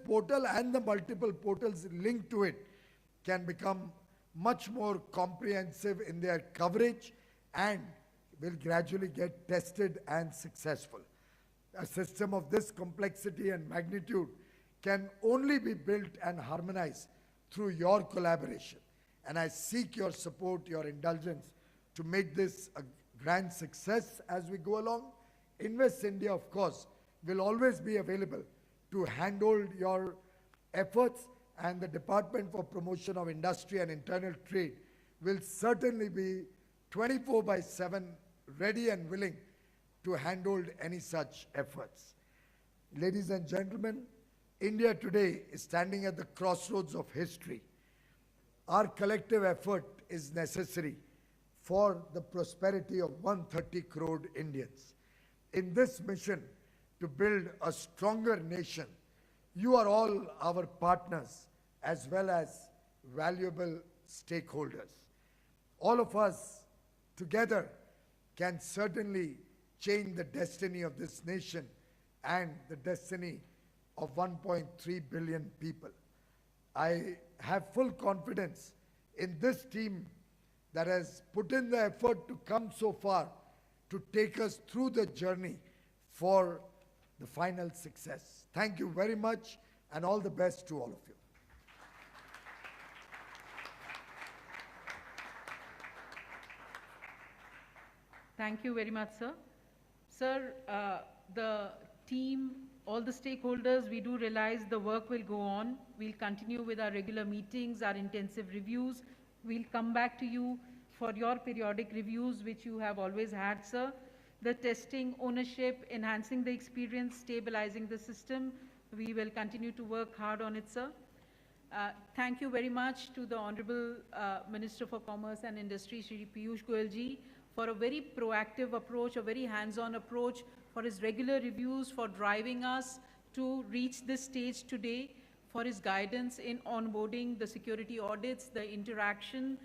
portal and the multiple portals linked to it can become much more comprehensive in their coverage and will gradually get tested and successful. A system of this complexity and magnitude can only be built and harmonized through your collaboration. And I seek your support, your indulgence to make this a grand success as we go along. Invest India, of course, will always be available to handhold your efforts, and the Department for Promotion of Industry and Internal Trade will certainly be 24/7 ready and willing to handhold any such efforts. Ladies and gentlemen, India today is standing at the crossroads of history. Our collective effort is necessary for the prosperity of 130 crore Indians. In this mission to build a stronger nation, you are all our partners as well as valuable stakeholders. All of us together can certainly change the destiny of this nation and the destiny of 1.3 billion people. I have full confidence in this team that has put in the effort to come so far to take us through the journey for the final success. Thank you very much and all the best to all of you. Thank you very much, sir. Sir, the team, all the stakeholders, we do realize the work will go on. We'll continue with our regular meetings, our intensive reviews. We'll come back to you for your periodic reviews, which you have always had, sir. The testing, ownership, enhancing the experience, stabilizing the system. We will continue to work hard on it, sir. Thank you very much to the Honorable Minister for Commerce and Industry, Shri Piyush Goyal ji, for a very proactive approach, a very hands-on approach, for his regular reviews, for driving us to reach this stage today, for his guidance in onboarding the security audits, the interaction,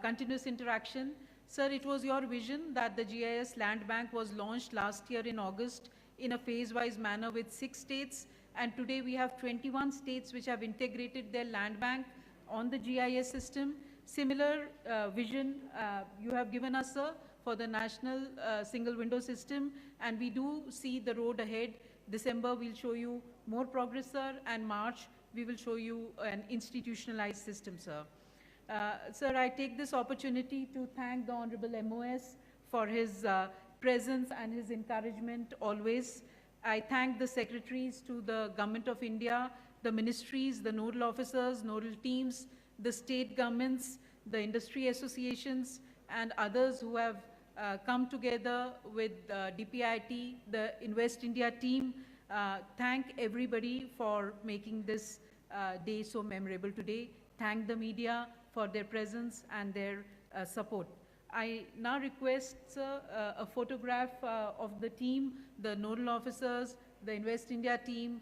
continuous interaction. Sir, it was your vision that the GIS Land Bank was launched last year in August in a phase-wise manner with 6 states, and today we have 21 states which have integrated their land bank on the GIS system. Similar vision you have given us, sir, for the national single window system, and we do see the road ahead. December we'll show you more progress, sir, and March we will show you an institutionalized system, sir. Sir, I take this opportunity to thank the Honorable MOS for his presence and his encouragement always. I thank the secretaries to the Government of India, the ministries, the nodal officers, nodal teams, the state governments, the industry associations, and others who have come together with DPIIT, the Invest India team. Thank everybody for making this day so memorable today. Thank the media for their presence and their support. I now request, sir, a photograph of the team, the nodal officers, the Invest India team,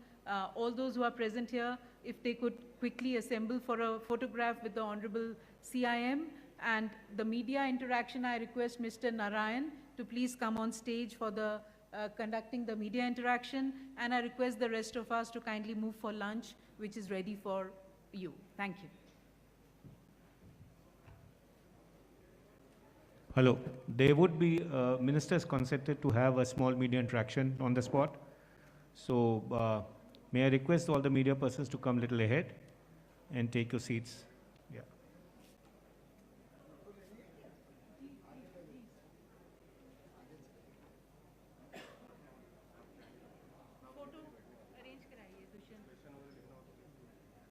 all those who are present here, if they could quickly assemble for a photograph with the Honorable CIM. And the media interaction, I request Mr. Narayan to please come on stage for the conducting the media interaction. And I request the rest of us to kindly move for lunch, which is ready for you. Thank you. Hello. There would be ministers consented to have a small media interaction on the spot. So may I request all the media persons to come a little ahead and take your seats.